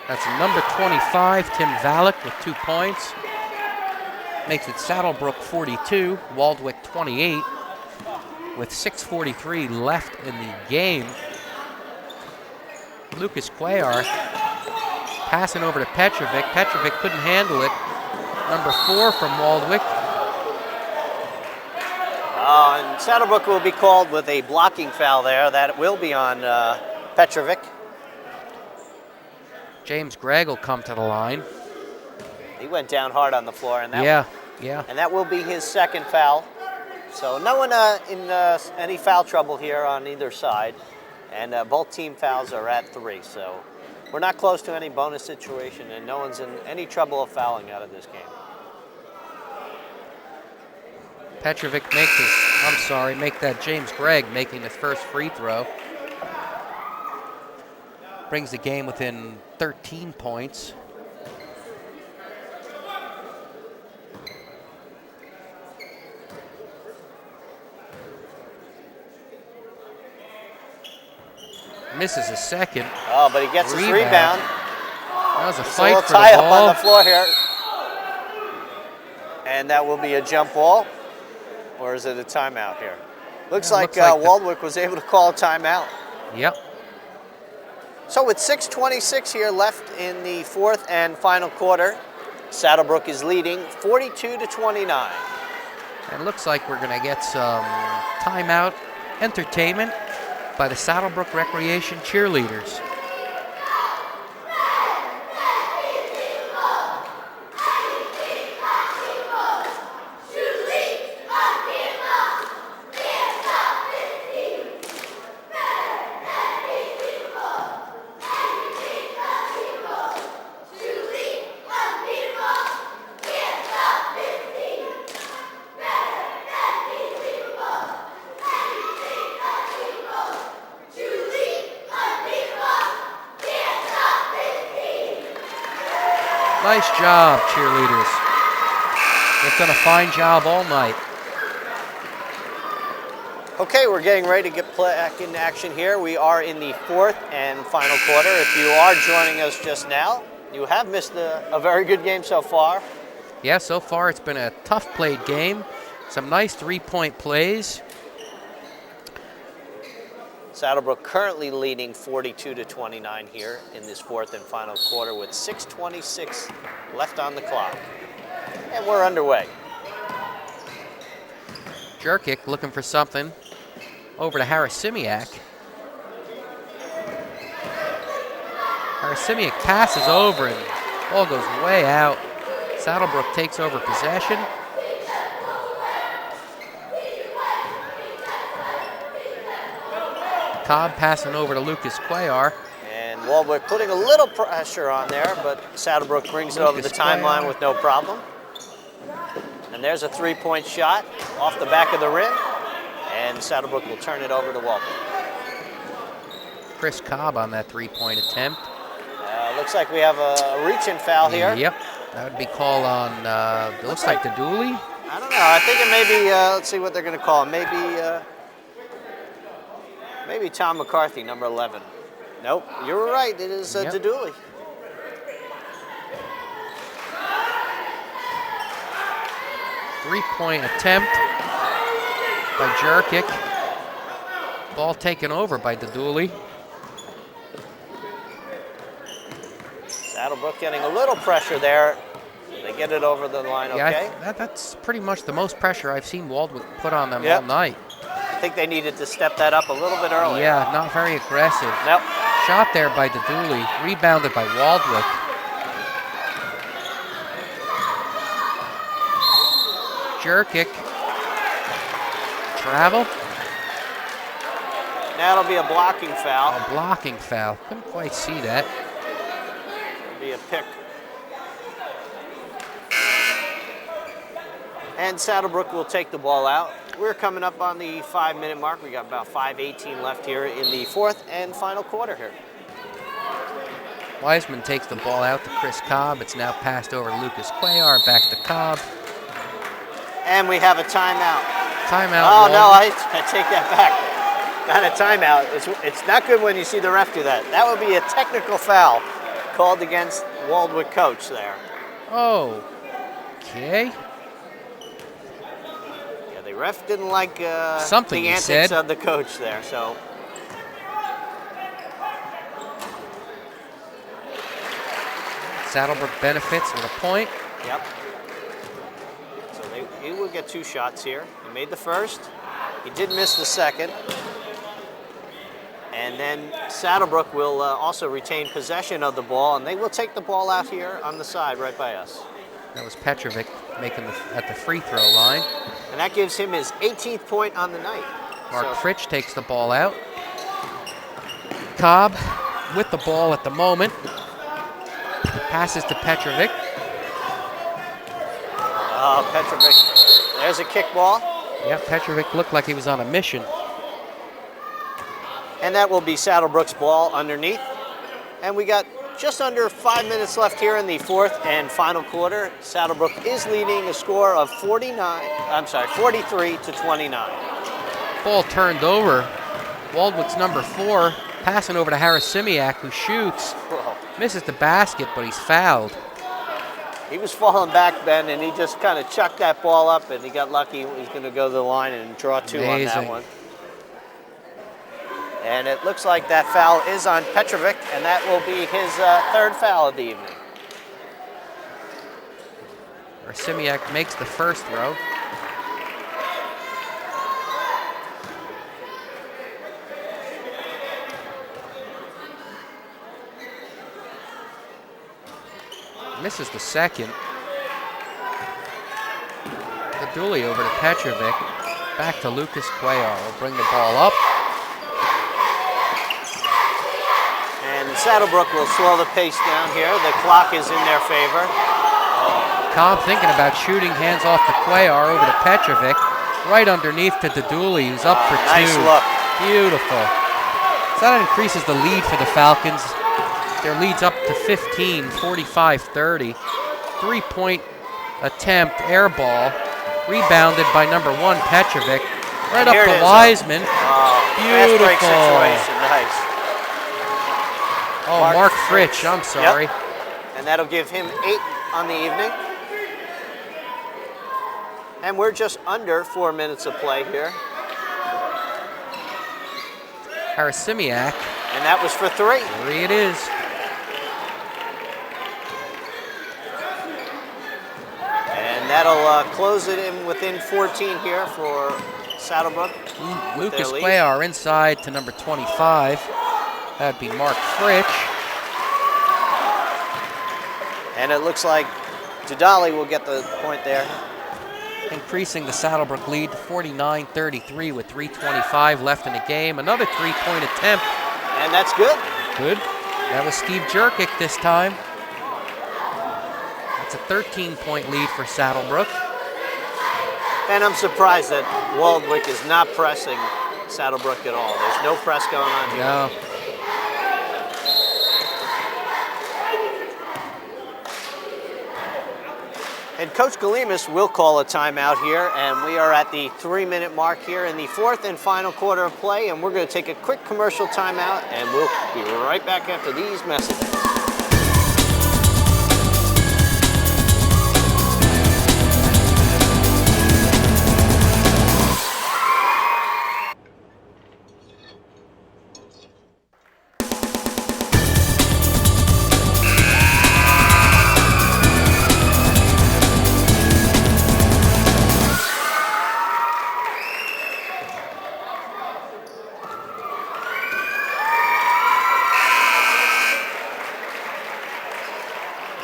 That's number 25, Tim Valek, with 2 points. Makes it Saddlebrook 42, Waldwick 28, with 6:43 left in the game. Lucas Cuellar passing over to Petrovic. Petrovic couldn't handle it. Number 4 from Waldwick. And Saddlebrook will be called with a blocking foul there. That will be on Petrovic. James Gregg will come to the line. He went down hard on the floor, and Yeah. and that will be his second foul. So no one in any foul trouble here on either side, and both team fouls are at 3. So we're not close to any bonus situation, and no one's in any trouble of fouling out of this game. Petrovic make that James Gregg making his first free throw. Brings the game within 13 points. Misses a second. Oh, but he gets his rebound. That was a It's fight a little for the tie up ball. on the floor here. And that will be a jump ball. Or is it a timeout here? Looks like Waldwick was able to call a timeout. Yep. So with 6:26 here left in the fourth and final quarter, Saddlebrook is leading 42-29. And it looks like we're going to get some timeout entertainment by the Saddlebrook Recreation cheerleaders. Nice job, cheerleaders. They've done a fine job all night. Okay, we're getting ready to get back into action here. We are in the fourth and final quarter. If you are joining us just now, you have missed a very good game so far. Yeah, so far it's been a tough played game. Some nice three-point plays. Saddlebrook currently leading 42-29 here in this fourth and final quarter with 6:26 left on the clock. And we're underway. Jerkic looking for something. Over to Harasimiak. Harasimiak passes over and ball goes way out. Saddlebrook takes over possession. Cobb passing over to Lucas Cuellar. And Waldwick putting a little pressure on there, but Saddlebrook brings it over the timeline with no problem. And there's a three-point shot off the back of the rim, and Saddlebrook will turn it over to Waldwick. Chris Cobb on that three-point attempt. Looks like we have a reach-in foul here. Yep, that would be called on, it looks like the Dooley. I don't know, I think it may be, let's see what they're gonna call him. Maybe Tom McCarthy, number 11. Nope, you were right, it is Dooley. Three-point attempt by Jerkic. Ball taken over by Dooley. Saddlebrook getting a little pressure there. They get it over the line, okay? Yeah, that's pretty much the most pressure I've seen Waldwick put on them all night. I think they needed to step that up a little bit earlier. Yeah, not very aggressive. Nope. Shot there by Dooley, rebounded by Waldwick. Jerkic. Travel. Now it'll be a blocking foul. A blocking foul. Couldn't quite see that. It'll be a pick. And Saddlebrook will take the ball out. We're coming up on the 5-minute mark. We got about 5:18 left here in the fourth and final quarter here. Wiseman takes the ball out to Chris Cobb. It's now passed over to Lucas Cuellar, back to Cobb. And we have a timeout. Timeout. Oh, no, Waldwick. I take that back. Not a timeout. It's not good when you see the ref do that. That would be a technical foul called against Waldwick coach there. Oh, okay. Yeah, the ref didn't like Something the he antics said. of the coach there, so. Saddlebrook benefits with a point. Yep. So he will get 2 shots here. He made the first. He did miss the second. And then Saddlebrook will also retain possession of the ball, and they will take the ball out here on the side right by us. That was Petrovic making at the free throw line. And that gives him his 18th point on the night. Mark Fritsch takes the ball out. Cobb with the ball at the moment. Passes to Petrovic. Oh, Petrovic. There's a kickball. Yeah, Petrovic looked like he was on a mission. And that will be Saddlebrook's ball underneath. And we got just under 5 minutes left here in the fourth and final quarter. Saddlebrook is leading a score of 43 to 29. Ball turned over. Waldwick's number 4, passing over to Harris-Simiak, who shoots. Whoa. Misses the basket, but he's fouled. He was falling back, Ben, and he just kind of chucked that ball up, and he got lucky. He's going to go to the line and draw 2 on that Amazing. one. And it looks like that foul is on Petrovic, and that will be his 3rd foul of the evening. Simiak makes the first throw. Misses the second. The Dooley over to Petrovic. Back to Lucas Cuellar. Will bring the ball up. And Saddlebrook will slow the pace down here. The clock is in their favor. Cobb thinking about shooting, hands off to Cuellar over to Petrovic. Right underneath to Dooley, who's up for 2. Nice look. Beautiful. So that increases the lead for the Falcons. Their lead's up to 15, 45-30. 3-point attempt, air ball. Rebounded by number 1, Petrovic. Right up to Wiseman. Fast break Beautiful. situation. Nice. Oh, Mark Fritsch, I'm sorry. Yep. And that'll give him 8 on the evening. And we're just under 4 minutes of play here. Harris-Simiak. And that was for 3. 3 it is. And that'll close it in within 14 here for Saddlebrook. Lucas Cuellar inside to number 25. That'd be Mark Fritsch. And it looks like Jadali will get the point there. Increasing the Saddlebrook lead to 49-33 with 3:25 left in the game. Another 3-point attempt. And that's good. Good. That was Steve Jerkic this time. It's a 13-point lead for Saddlebrook. And I'm surprised that Waldwick is not pressing Saddlebrook at all. There's no press going on here. No. And Coach Galimas will call a timeout here, and we are at the 3-minute mark here in the fourth and final quarter of play, and we're going to take a quick commercial timeout, and we'll be right back after these messages.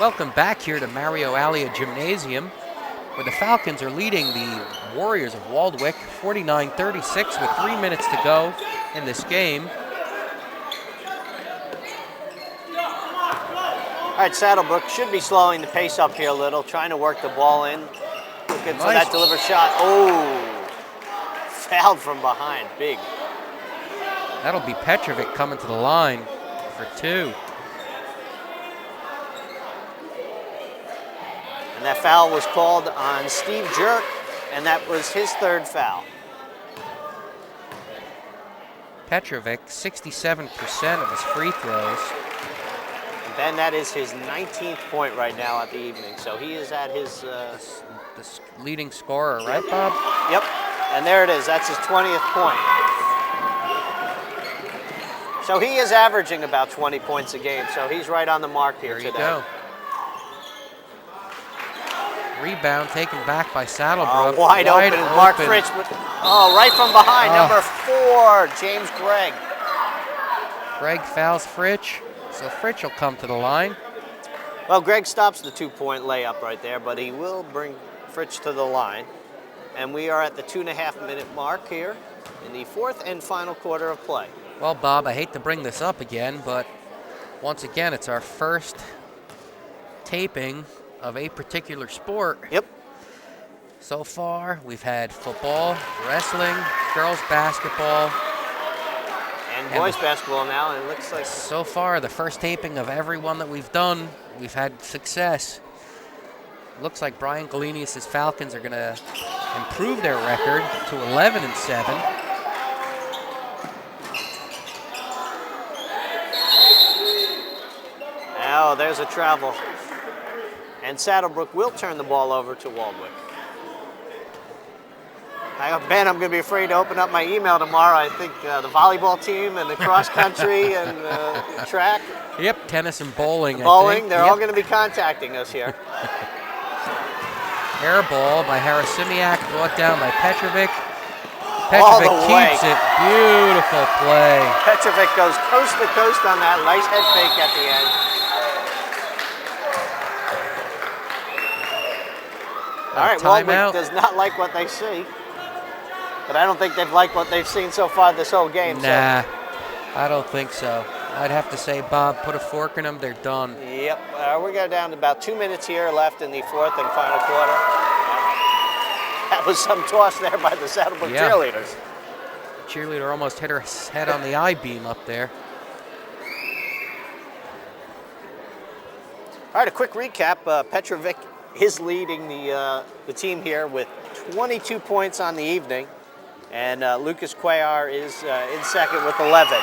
Welcome back here to Mario Alia Gymnasium, where the Falcons are leading the Warriors of Waldwick 49-36 with 3 minutes to go in this game. All right, Saddlebrook should be slowing the pace up here a little, trying to work the ball in with looking for that delivered shot. Oh, fouled from behind, big. That'll be Petrovic coming to the line for 2. And that foul was called on Steve Jerk, and that was his 3rd foul. Petrovic, 67% of his free throws. And Ben, that is his 19th point right now at the evening. So he is at his... The leading scorer, right, Bob? Yep, and there it is. That's his 20th point. So he is averaging about 20 points a game. So he's right on the mark here There you today. go. Rebound taken back by Saddlebrook. Wide open. Mark Fritz. Right from behind. Number 4, James Gregg. Gregg fouls Fritch, so Fritch will come to the line. Well, Gregg stops the 2-point layup right there, but he will bring Fritch to the line. And we are at the 2.5-minute mark here in the 4th and final quarter of play. Well, Bob, I hate to bring this up again, but once again, it's our first taping of a particular sport. Yep. So far, we've had football, wrestling, girls basketball, and boys basketball now, and it looks like... So far, the first taping of every one that we've done, we've had success. Looks like Brian Galenius' Falcons are going to improve their record to 11-7. Oh, there's a travel. And Saddlebrook will turn the ball over to Waldwick. Ben, I'm going to be afraid to open up my email tomorrow. I think the volleyball team and the cross country and track. Yep, tennis and bowling. Bowling, they're all going to be contacting us here. Air ball by Harasimiak, brought down by Petrovic. Petrovic keeps it. Beautiful play. Petrovic goes coast to coast on that. Nice head fake at the end. All right, Waldwick does not like what they see. But I don't think they've liked what they've seen so far this whole game. Nah, I don't think so. I'd have to say, Bob, put a fork in them, they're done. Yep, we're going down to about 2 minutes here left in the 4th and final quarter. That was some toss there by the Saddlebrook cheerleaders. The cheerleader almost hit her head on the I-beam up there. All right, a quick recap. Petrovic is leading the team here with 22 points on the evening. And Lucas Cuellar is in second with 11.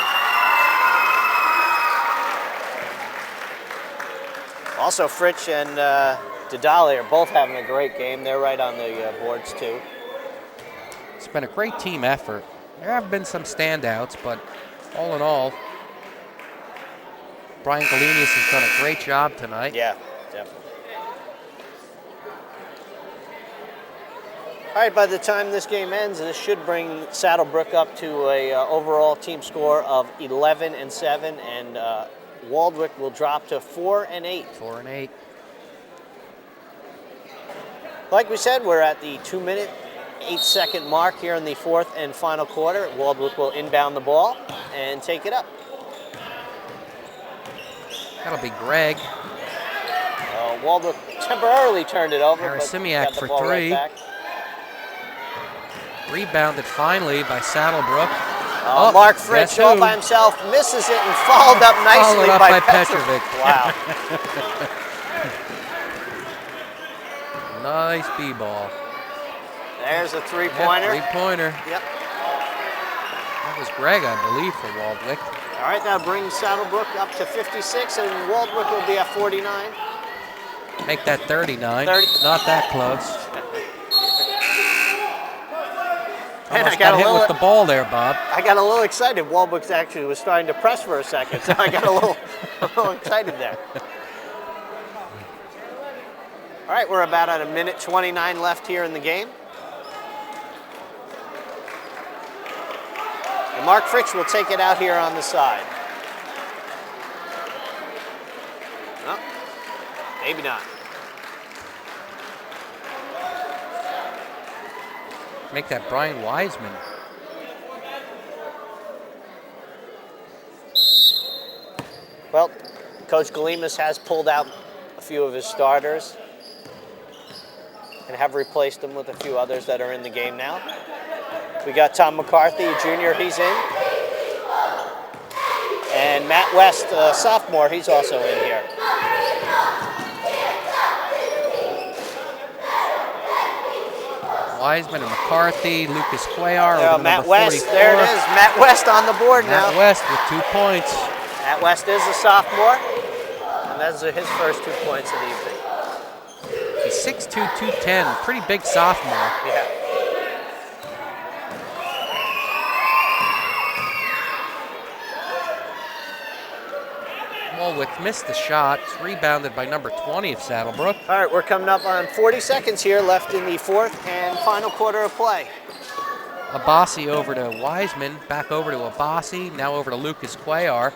Also, Fritch and Didali are both having a great game. They're right on the boards, too. It's been a great team effort. There have been some standouts, but all in all, Brian Galenius has done a great job tonight. Yeah, definitely. All right, by the time this game ends, this should bring Saddlebrook up to a overall team score of 11-7, and Waldwick will drop to 4-8. 4-8. Like we said, we're at the 2-minute, 8-second mark here in the 4th and final quarter. Waldwick will inbound the ball and take it up. That'll be Gregg. Waldwick temporarily turned it over. Harasimiak for 3. Right, rebounded finally by Saddlebrook. Mark Fritch all by himself, misses it and followed up nicely by Petrovic. Wow. Nice B-ball. There's a three-pointer. Yep, three-pointer. Yep. That was Gregg, I believe, for Waldwick. All right, that brings Saddlebrook up to 56, and Waldwick will be at 49. Make that 39. Not that close. And I got hit with the ball there, Bob. I got a little excited. Waldwick actually was starting to press for a second, so I got a little excited there. All right, we're about at 1:29 left here in the game. And Mark Fritch will take it out here on the side. No, maybe not. Make that Brian Wiseman. Well, Coach Galimas has pulled out a few of his starters. and have replaced him with a few others that are in the game now. We got Tom McCarthy, a junior, he's in. And Matt West, a sophomore, he's also in here. Wiseman and McCarthy, Lucas Cuellar. Matt West, there it is. Matt West on the board now. Matt West with 2 points. Matt West is a sophomore, and that's his first 2 points of the evening. He's 6'2", 210, pretty big sophomore. Yeah. Waldwick missed the shot. It's rebounded by number 20 of Saddlebrook. All right, we're coming up on 40 seconds here left in the fourth and final quarter of play. Abbasi over to Wiseman, back over to Abbasi, now over to Lucas Cuellar.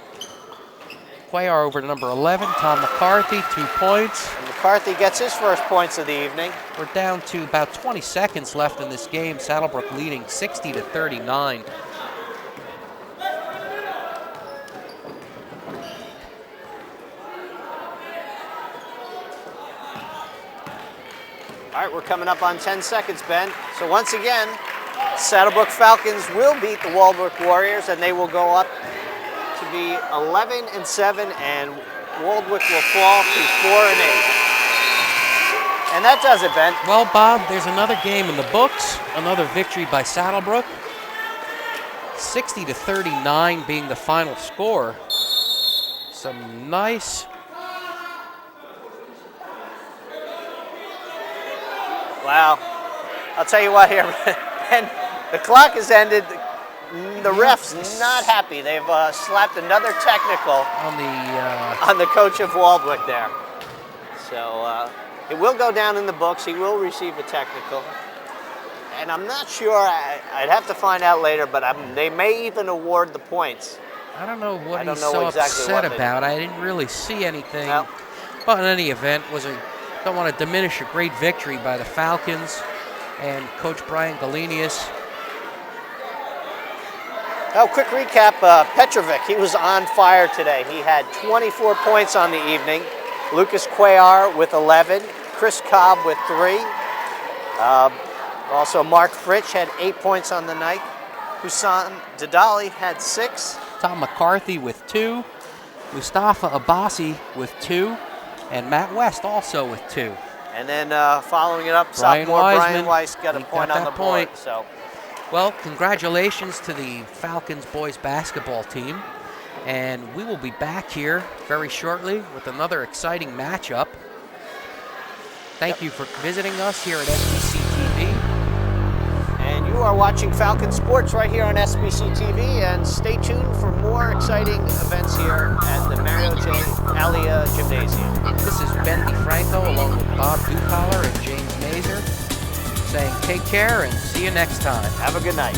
Cuellar over to number 11, Tom McCarthy, 2 points. And McCarthy gets his first points of the evening. We're down to about 20 seconds left in this game. Saddlebrook leading 60-39. All right, we're coming up on 10 seconds, Ben. So once again, Saddlebrook Falcons will beat the Waldwick Warriors, and they will go up to be 11-7, and Waldwick will fall to 4-8. And that does it, Ben. Well, Bob, there's another game in the books, another victory by Saddlebrook. 60-39 being the final score. Some nice. Wow. I'll tell you what here, Ben, the clock has ended. The ref's not happy. They've slapped another technical on the coach of Waldwick there. So it will go down in the books. He will receive a technical. And I'm not sure, I'd have to find out later, but they may even award the points. I don't know what he's so upset about. I didn't really see anything. No. But in any event, don't want to diminish a great victory by the Falcons and Coach Brian Galenius. Oh, quick recap, Petrovic, he was on fire today. He had 24 points on the evening. Lucas Cuellar with 11. Chris Cobb with 3. Also, Mark Fritsch had 8 points on the night. Hussein Dadali had 6. Tom McCarthy with 2. Mustafa Abbasi with 2. And Matt West also with 2. And then following it up, sophomore Brian Weiss got a point on the board. So, well, congratulations to the Falcons boys basketball team. And we will be back here very shortly with another exciting matchup. Thank you for visiting us here at SBC TV. And you are watching Falcon Sports right here on SBC TV. And stay tuned for more exciting events here at the Mario J. Alia Gymnasium. This is Ben DeFranco along with Bob Ducollar and James Mazer saying take care and see you next time. Have a good night.